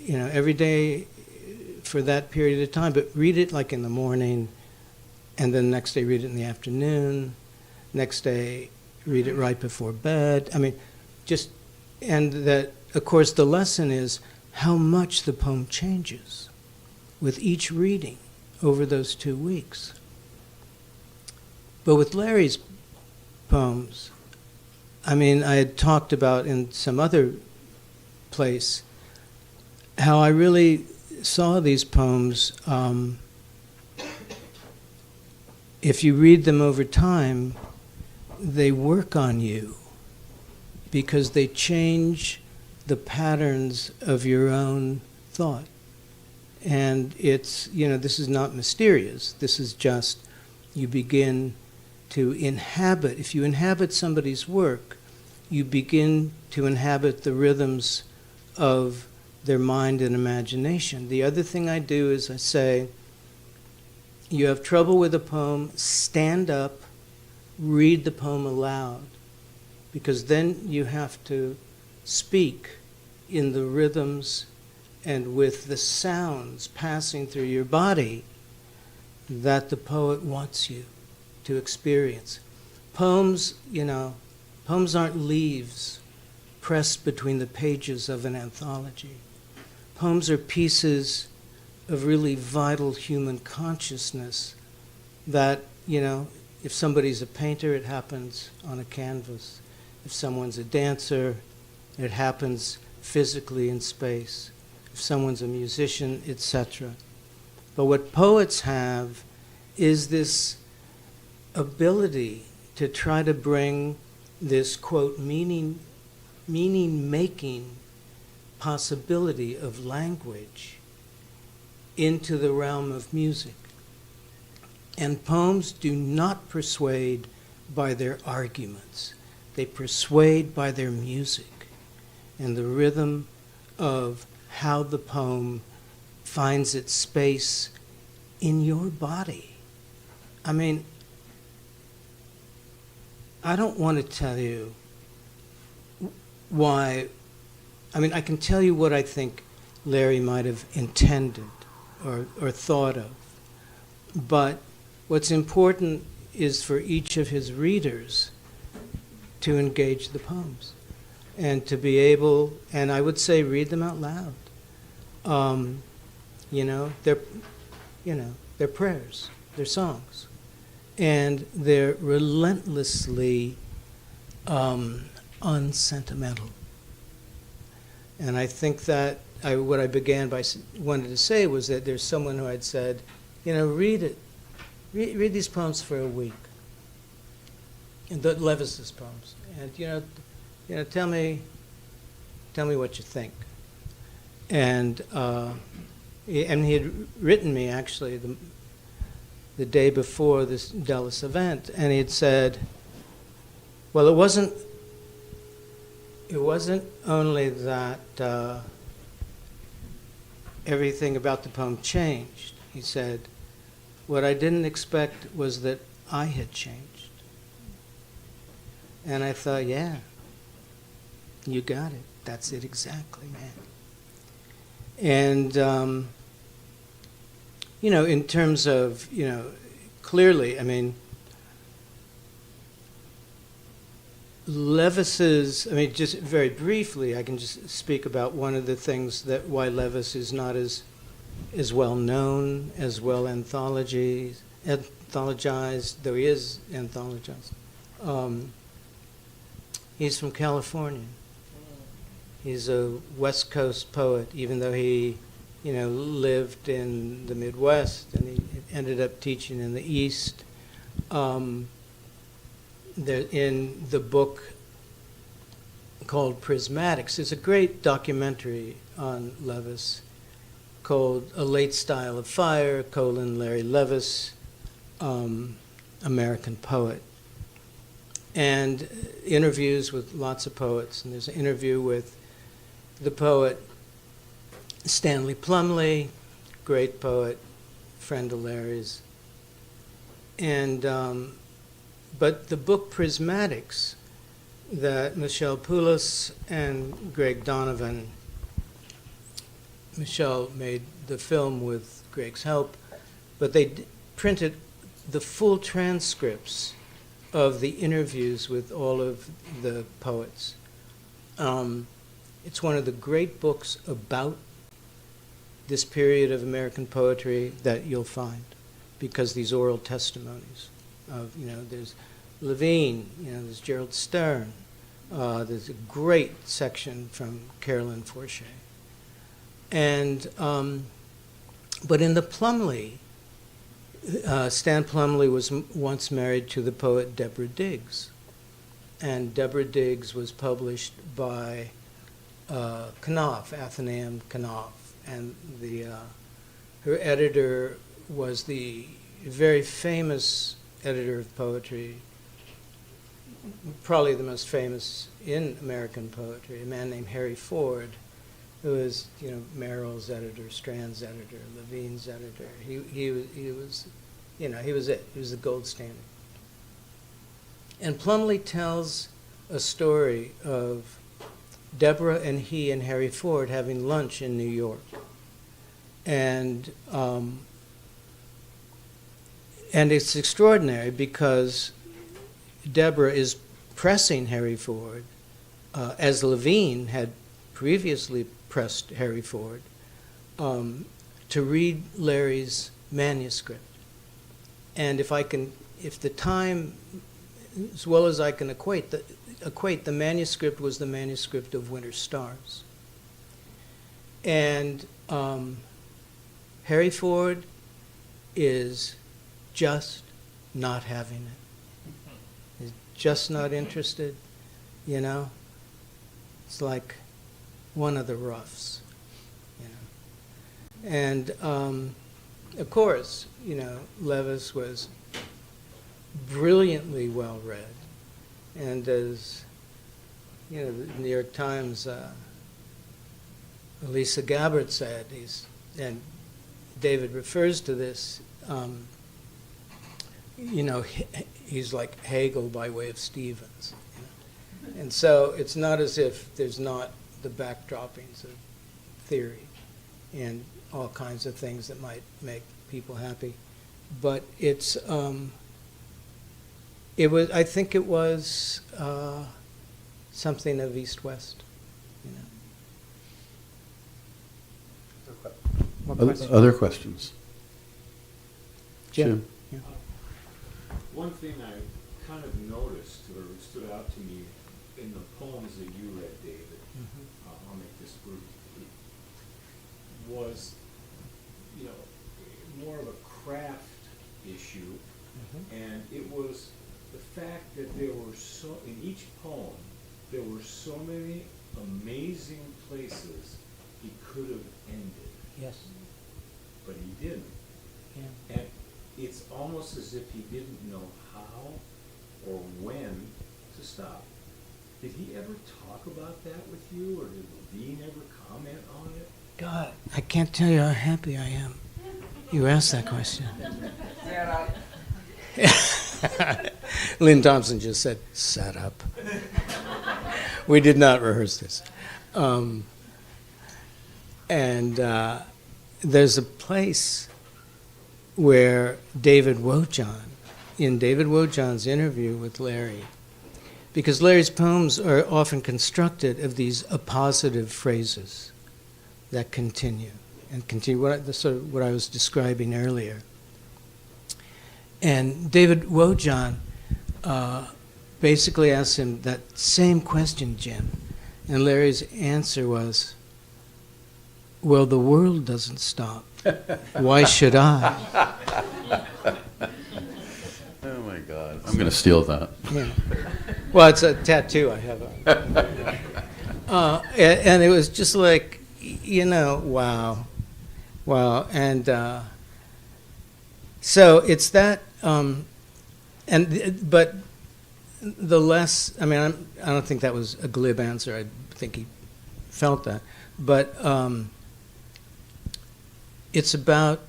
every day for that period of time, but read it like in the morning, and then next day read it in the afternoon, next day read it right before bed. And that, of course, the lesson is how much the poem changes with each reading over those 2 weeks. But with Larry's poems, I had talked about in some other place how I really saw these poems, if you read them over time, they work on you because they change the patterns of your own thought. And it's, this is not mysterious. This is just, you begin to inhabit. If you inhabit somebody's work, you begin to inhabit the rhythms of their mind and imagination. The other thing I do is I say, you have trouble with a poem, stand up, read the poem aloud, because then you have to speak in the rhythms and with the sounds passing through your body that the poet wants you to experience. Poems, poems aren't leaves pressed between the pages of an anthology. Poems are pieces of really vital human consciousness that, if somebody's a painter, it happens on a canvas. If someone's a dancer, it happens physically in space. If someone's a musician, etc. But what poets have is this ability to try to bring this, quote, meaning-making possibility of language into the realm of music. And poems do not persuade by their arguments. They persuade by their music and the rhythm of how the poem finds its space in your body. I don't want to tell you why. I can tell you what I think Larry might have intended or thought of. But what's important is for each of his readers to engage the poems. and to be able, and I would say read them out loud. You know, they're prayers, they're songs, and they're relentlessly unsentimental. And I think that what I began by wanted to say was that there's someone who had said, you know, read these poems for a week, and the Levis's poems, and you know, tell me what you think. And he had written me actually the day before this Dallas event, and he had said, well, it wasn't only that everything about the poem changed. He said, what I didn't expect was that I had changed. And I thought, yeah, you got it. That's it exactly, man. And, you know, in terms of, you know, clearly, I mean, Levis's, I mean, just very briefly, I can just speak about one of the things that why Levis is not as well known, as well anthologized, though he is anthologized. He's from California. He's a West Coast poet, even though he, you know, lived in the Midwest and he ended up teaching in the East. In the book called Prismatics, there's a great documentary on Levis called A Late Style of Fire, Larry Levis, American Poet. And interviews with lots of poets. And there's an interview with the poet Stanley Plumley, great poet, friend of Larry's. And but the book Prismatics that Michelle Poulos and Greg Donovan, Michelle made the film with Greg's help, but they printed the full transcripts of the interviews with all of the poets. It's one of the great books about this period of American poetry that you'll find, because these oral testimonies of, you know, there's Levine, you know, there's Gerald Stern, there's a great section from Carolyn Forche. And, but in the Plumley, Stan Plumley was once married to the poet Deborah Diggs. And Deborah Diggs was published by Knopf, Athenaeum Knopf. And her editor was the very famous editor of poetry, probably the most famous in American poetry, a man named Harry Ford, who was, you know, Merrill's editor, Strand's editor, Levine's editor. He was, you know, he was it. He was the gold standard. And Plumley tells a story of Deborah and he and Harry Ford having lunch in New York. And it's extraordinary because Deborah is pressing Harry Ford, as Levine had previously pressed Harry Ford, to read Larry's manuscript. And if the time, as well as I can equate, the manuscript was the manuscript of Winter Stars. And Harry Ford is just not having it. He's just not interested, you know. It's like one of the roughs, you know. And of course, you know, Levis was brilliantly well read, and as you know, the New York Times, Elisa Gabbard said, and David refers to this, you know, he's like Hegel by way of Stevens. You know? And so it's not as if there's not the backdroppings of theory and all kinds of things that might make people happy. But it's, I think it was something of East-West, you know. More questions? Other questions? Jim? One thing I kind of noticed or stood out to me in the poems that you read, David, I'll make this brief, was, you know, more of a craft issue, and it was the fact that there were so, in each poem, there were so many amazing places he could have ended. Yes. But he didn't. Yeah. And it's almost as if he didn't know how or when to stop. Did he ever talk about that with you, or did Dean ever comment on it? God, I can't tell you how happy I am you asked that question. Lynn Thompson just said, "Shut up." We did not rehearse this. There's a place where David Wojan, in David Wojan's interview with Larry, because Larry's poems are often constructed of these appositive phrases that continue and continue, what I was describing earlier. And David Wojan basically asked him that same question, Jim, and Larry's answer was, "Well, the world doesn't stop. Why should I?" Oh my God. I'm going to steal that. Yeah. Well, it's a tattoo I have on. And it was just like, you know, wow. And so it's that, but the less, I mean, I don't think that was a glib answer. I think he felt that. But it's about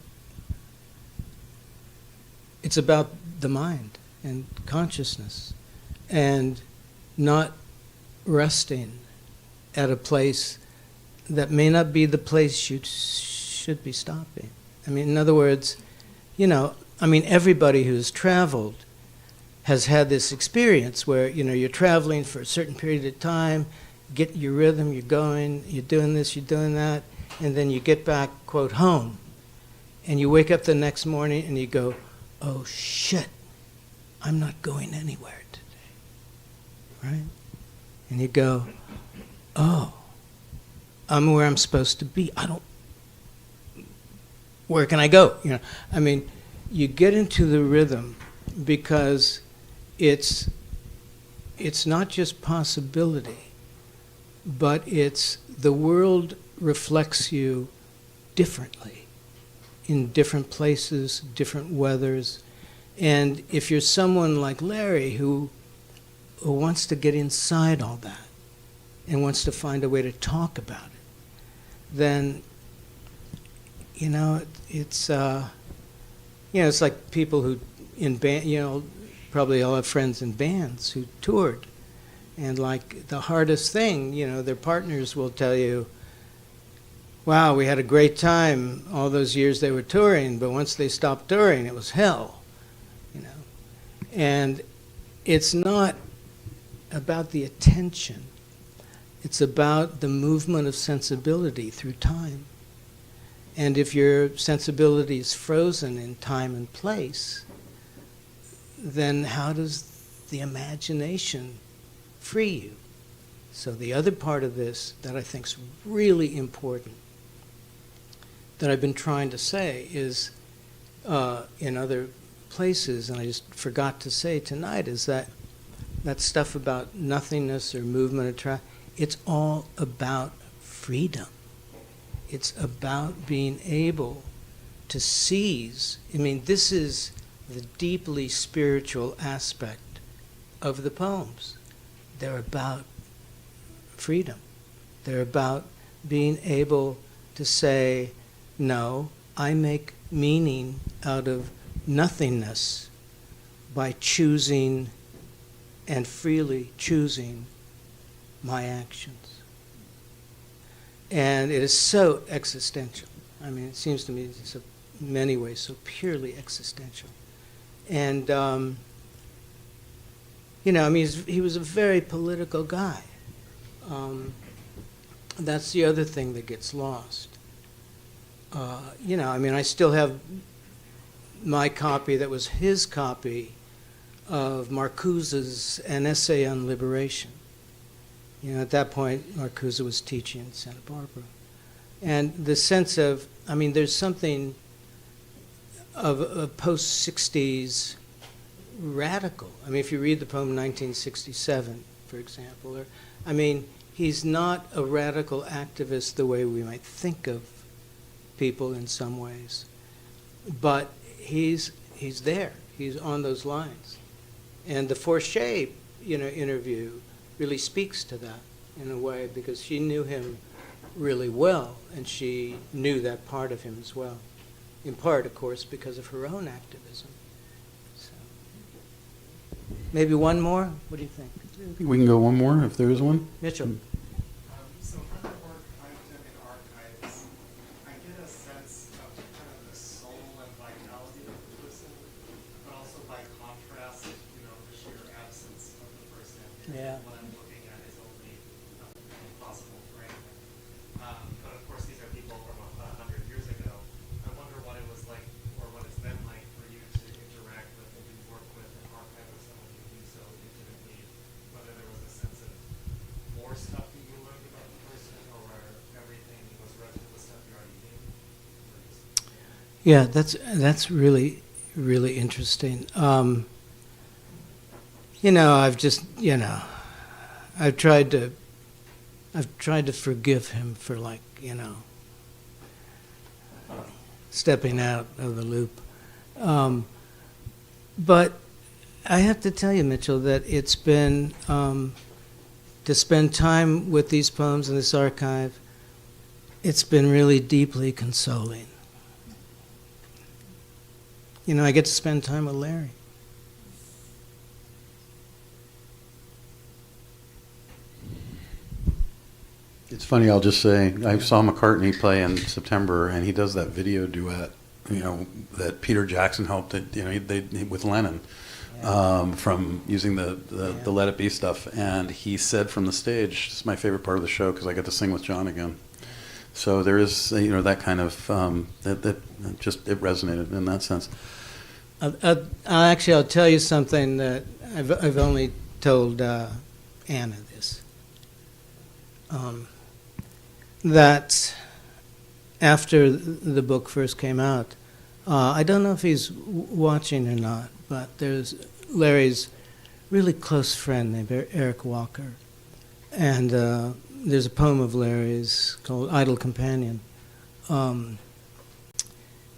the mind and consciousness, and not resting at a place that may not be the place you should be stopping. I mean, in other words, you know, I mean, everybody who's traveled has had this experience where, you know, you're traveling for a certain period of time, get your rhythm, you're going, you're doing this, you're doing that, and then you get back, quote, home, and you wake up the next morning and you go, "Oh, shit, I'm not going anywhere today," right? And you go, "Oh, I'm where I'm supposed to be. Where can I go?" You know, I mean, you get into the rhythm because it's not just possibility, but it's the world reflects you differently in different places, different weathers. And if you're someone like Larry who wants to get inside all that and wants to find a way to talk about it, then, you know, it's it's like people who in band, you know, probably all have friends in bands who toured, and like the hardest thing, you know, their partners will tell you, "Wow, we had a great time all those years they were touring, but once they stopped touring, it was hell," you know. And it's not about the attention. It's about the movement of sensibility through time. And if your sensibility is frozen in time and place, then how does the imagination free you? So the other part of this that I think is really important, that I've been trying to say, is in other places, and I just forgot to say tonight, is that stuff about nothingness or movement or it's all about freedom. It's about being able to seize. I mean, this is the deeply spiritual aspect of the poems. They're about freedom. They're about being able to say, "No, I make meaning out of nothingness by choosing and freely choosing my actions." And it is so existential. I mean, it seems to me it's in many ways so purely existential. And, you know, I mean, he was a very political guy. That's the other thing that gets lost. I mean, I still have my copy that was his copy of Marcuse's An Essay on Liberation. At that point, Marcuse was teaching in Santa Barbara. And the sense of, I mean, there's something of a post-60s radical. I mean, if you read the poem 1967, for example, or, I mean, he's not a radical activist the way we might think of people in some ways. But he's there. He's on those lines. And the Forche, interview really speaks to that in a way, because she knew him really well, and she knew that part of him as well. In part, of course, because of her own activism. So, maybe one more? What do you think? I think we can go one more if there is one. Mitchell. So from the work I've done in archives, I get a sense of kind of the soul and vitality of the person, but also by contrast, the sheer absence of the person. Yeah. What I'm looking at is only an impossible frame. But of course, these are people from 100 years ago. I wonder what it was like, or what it's been like for you to interact with and do work with and archive with someone you knew so intimately, whether there was a sense of more stuff that you learned about the person, or where everything was resonant with stuff you already knew? Yeah, that's really, really interesting. I've just, I've tried to forgive him for, like, stepping out of the loop. But I have to tell you, Mitchell, that it's been, to spend time with these poems in this archive, it's been really deeply consoling. I get to spend time with Larry. It's funny, I'll just say, I saw McCartney play in September, and he does that video duet, that Peter Jackson helped, with Lennon, from using the Let It Be stuff. And he said from the stage, "This is my favorite part of the show because I get to sing with John again." So there is, that kind of, that just, it resonated in that sense. I'll tell you something that I've only told Anna this. That after the book first came out, I don't know if he's watching or not, but there's Larry's really close friend named Eric Walker. And there's a poem of Larry's called Idle Companion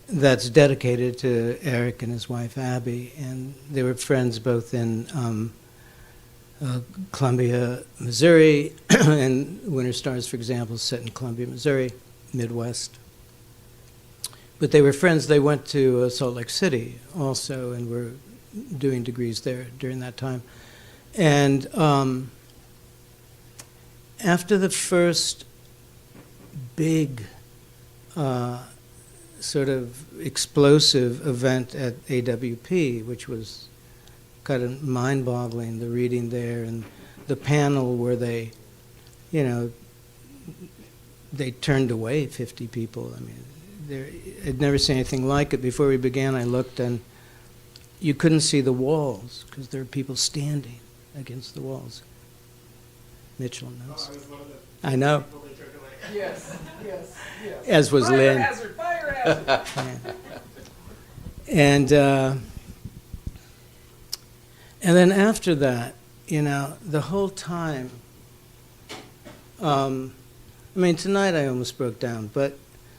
that's dedicated to Eric and his wife Abby. And they were friends both in Columbia, Missouri, and Winter Stars, for example, is set in Columbia, Missouri, Midwest. But they were friends. They went to Salt Lake City also and were doing degrees there during that time. And after the first big sort of explosive event at AWP, which was kind of mind-boggling, the reading there and the panel where they, they turned away 50 people. I mean, I'd never seen anything like it. Before we began, I looked and you couldn't see the walls because there were people standing against the walls. Mitchell knows. I was one of the I know. people they took away. Yes. As was Fire Lynn. hazard, fire hazard. Yeah. And then after that, the whole time, tonight I almost broke down, but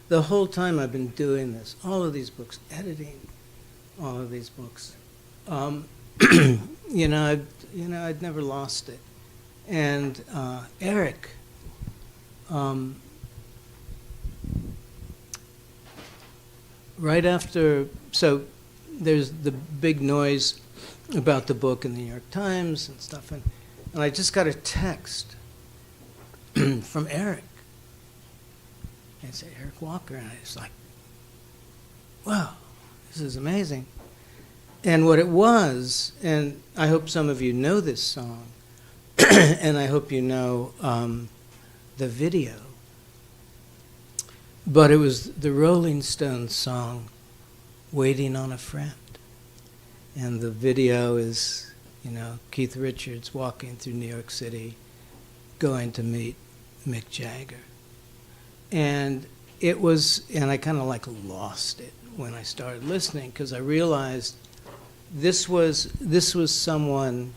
the whole time I've been doing this, all of these books, editing all of these books, I'd never lost it. And Eric, right after, so there's the big noise about the book in the New York Times and stuff, and I just got a text from Eric. And it said, Eric Walker, and I was like, wow, this is amazing. And what it was, and I hope some of you know this song, and I hope you know the video. But it was the Rolling Stones song, Waiting on a Friend. And the video is, Keith Richards walking through New York City, going to meet Mick Jagger. And I kind of lost it when I started listening, because I realized this was someone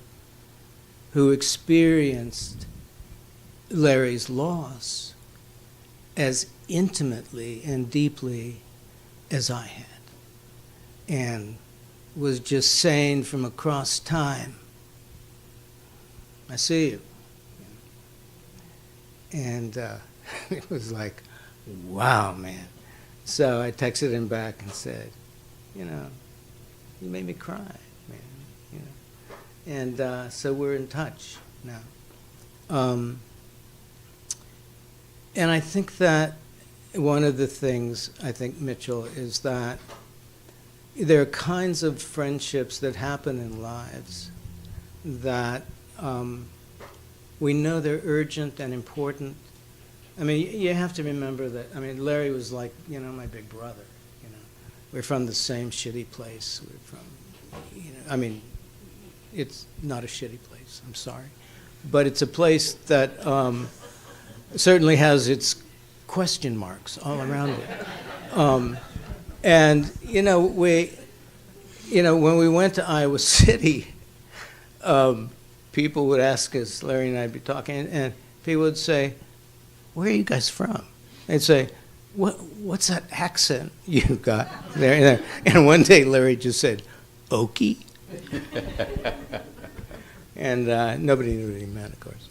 who experienced Larry's loss as intimately and deeply as I had, and was just saying from across time, I see you. And it was like, wow, man. So I texted him back and said, you made me cry, man. And so we're in touch now. And I think that one of the things, Mitchell, is that there are kinds of friendships that happen in lives that we know they're urgent and important. I mean, you have to remember that, Larry was like, my big brother. We're from the same shitty place. We're from, it's not a shitty place, I'm sorry. But it's a place that certainly has its question marks all around it. And, when we went to Iowa City, people would ask us, Larry and I'd be talking, and people would say, where are you guys from? They'd say, what's that accent you got there? And one day Larry just said, Okie. And nobody knew what he meant, of course.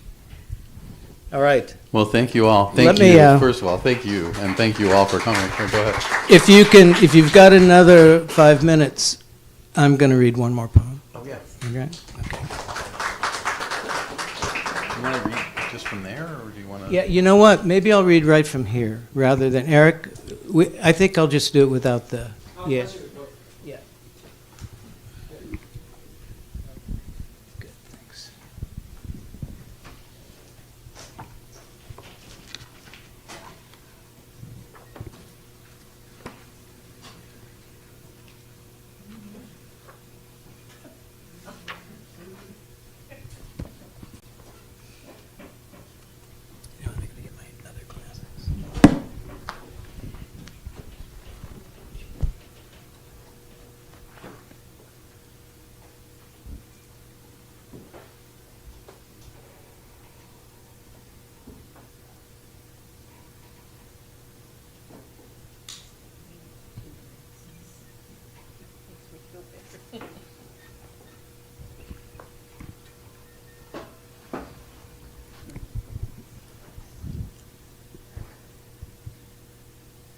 All right. Well, thank you all. Thank you. First of all, thank you, and thank you all for coming. Go ahead. If you've got another 5 minutes, I'm going to read one more poem. Oh, yeah. Okay? You want to read just from there, or do you want to? Yeah, you know what? Maybe I'll read right from here rather than Eric. I think I'll just do it without the. Yeah. Yeah. Good. Thanks.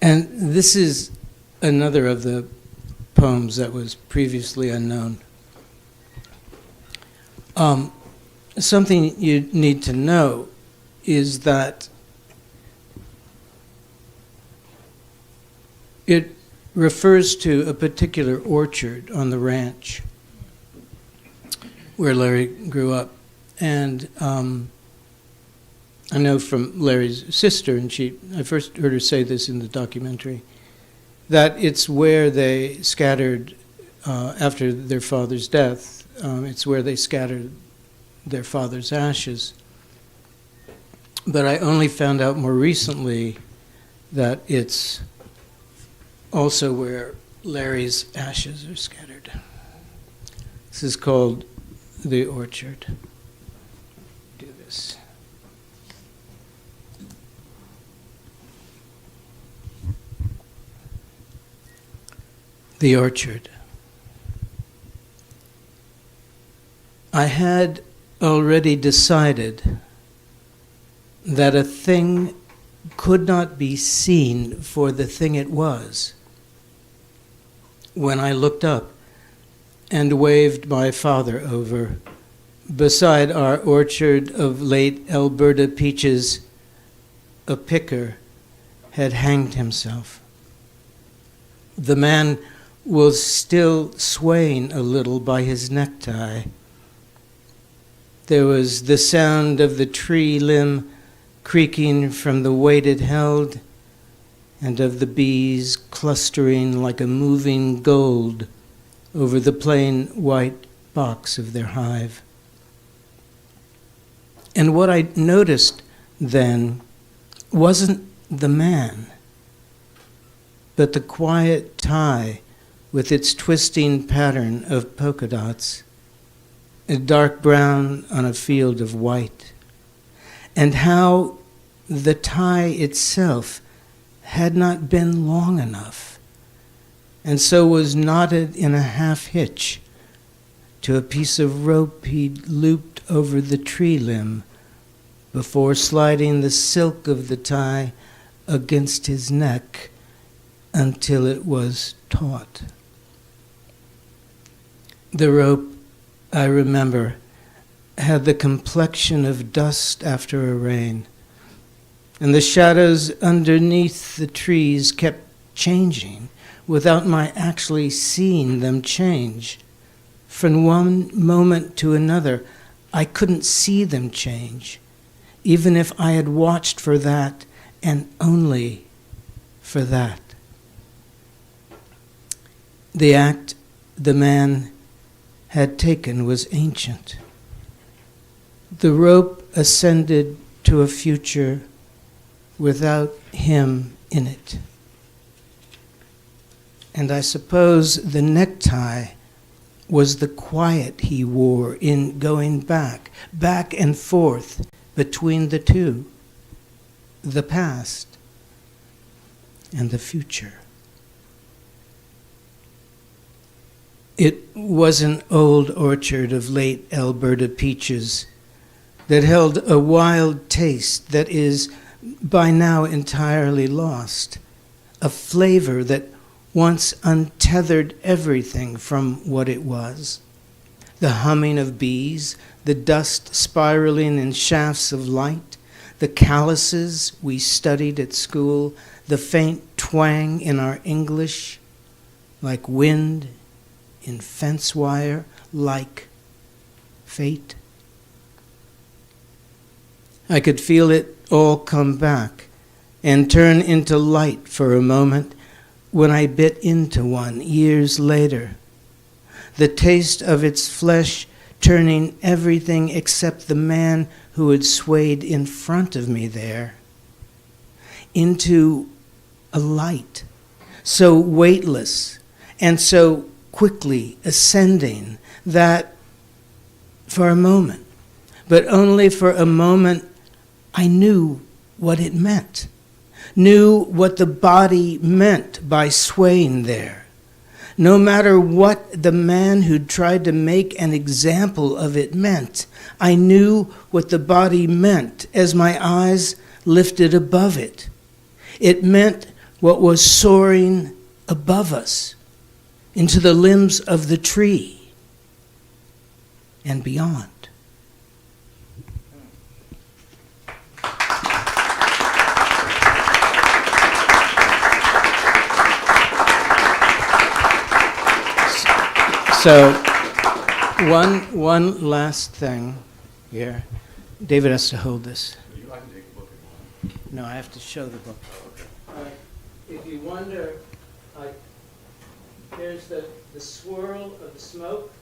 And this is another of the poems that was previously unknown. Something you need to know is that it refers to a particular orchard on the ranch where Larry grew up. And I know from Larry's sister, and I first heard her say this in the documentary, that it's where they scattered, after their father's death, it's where they scattered their father's ashes. But I only found out more recently that it's also where Larry's ashes are scattered. This is called The Orchard. Do this. The Orchard. I had already decided that a thing could not be seen for the thing it was when I looked up and waved my father over. Beside our orchard of late Alberta peaches, a picker had hanged himself. The man was still swaying a little by his necktie. There was the sound of the tree limb creaking from the weight it held, and of the bees clustering like a moving gold over the plain white box of their hive. And what I noticed then wasn't the man, but the quiet tie with its twisting pattern of polka dots, a dark brown on a field of white, and how the tie itself had not been long enough, and so was knotted in a half hitch to a piece of rope he'd looped over the tree limb before sliding the silk of the tie against his neck until it was taut. The rope, I remember, had the complexion of dust after a rain, and the shadows underneath the trees kept changing without my actually seeing them change. From one moment to another, I couldn't see them change, even if I had watched for that and only for that. The act the man had taken was ancient. The rope ascended to a future without him in it. And I suppose the necktie was the quiet he wore in going back and forth between the two, the past and the future. It was an old orchard of late Alberta peaches that held a wild taste that is by now entirely lost, a flavor that once untethered everything from what it was. The humming of bees, the dust spiraling in shafts of light, the calluses we studied at school, the faint twang in our English, like wind in fence wire, like fate. I could feel it all come back and turn into light for a moment when I bit into one years later. The taste of its flesh turning everything except the man who had swayed in front of me there into a light, so weightless and so quickly ascending that for a moment, but only for a moment, I knew what it meant, knew what the body meant by swaying there. No matter what the man who'd tried to make an example of it meant, I knew what the body meant as my eyes lifted above it. It meant what was soaring above us into the limbs of the tree and beyond. So, one last thing here. David has to hold this. I can take a book if you want. No, I have to show the book. If you wonder, here's the swirl of the smoke.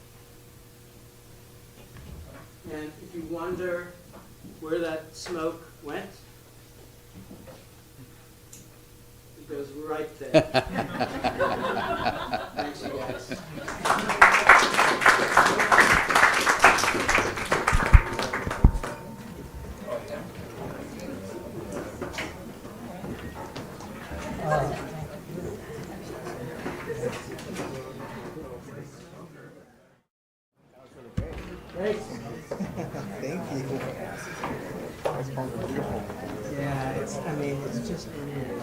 And if you wonder where that smoke went, it goes right there. Thanks, you guys. Great. Thank you. Yeah, it's just weird.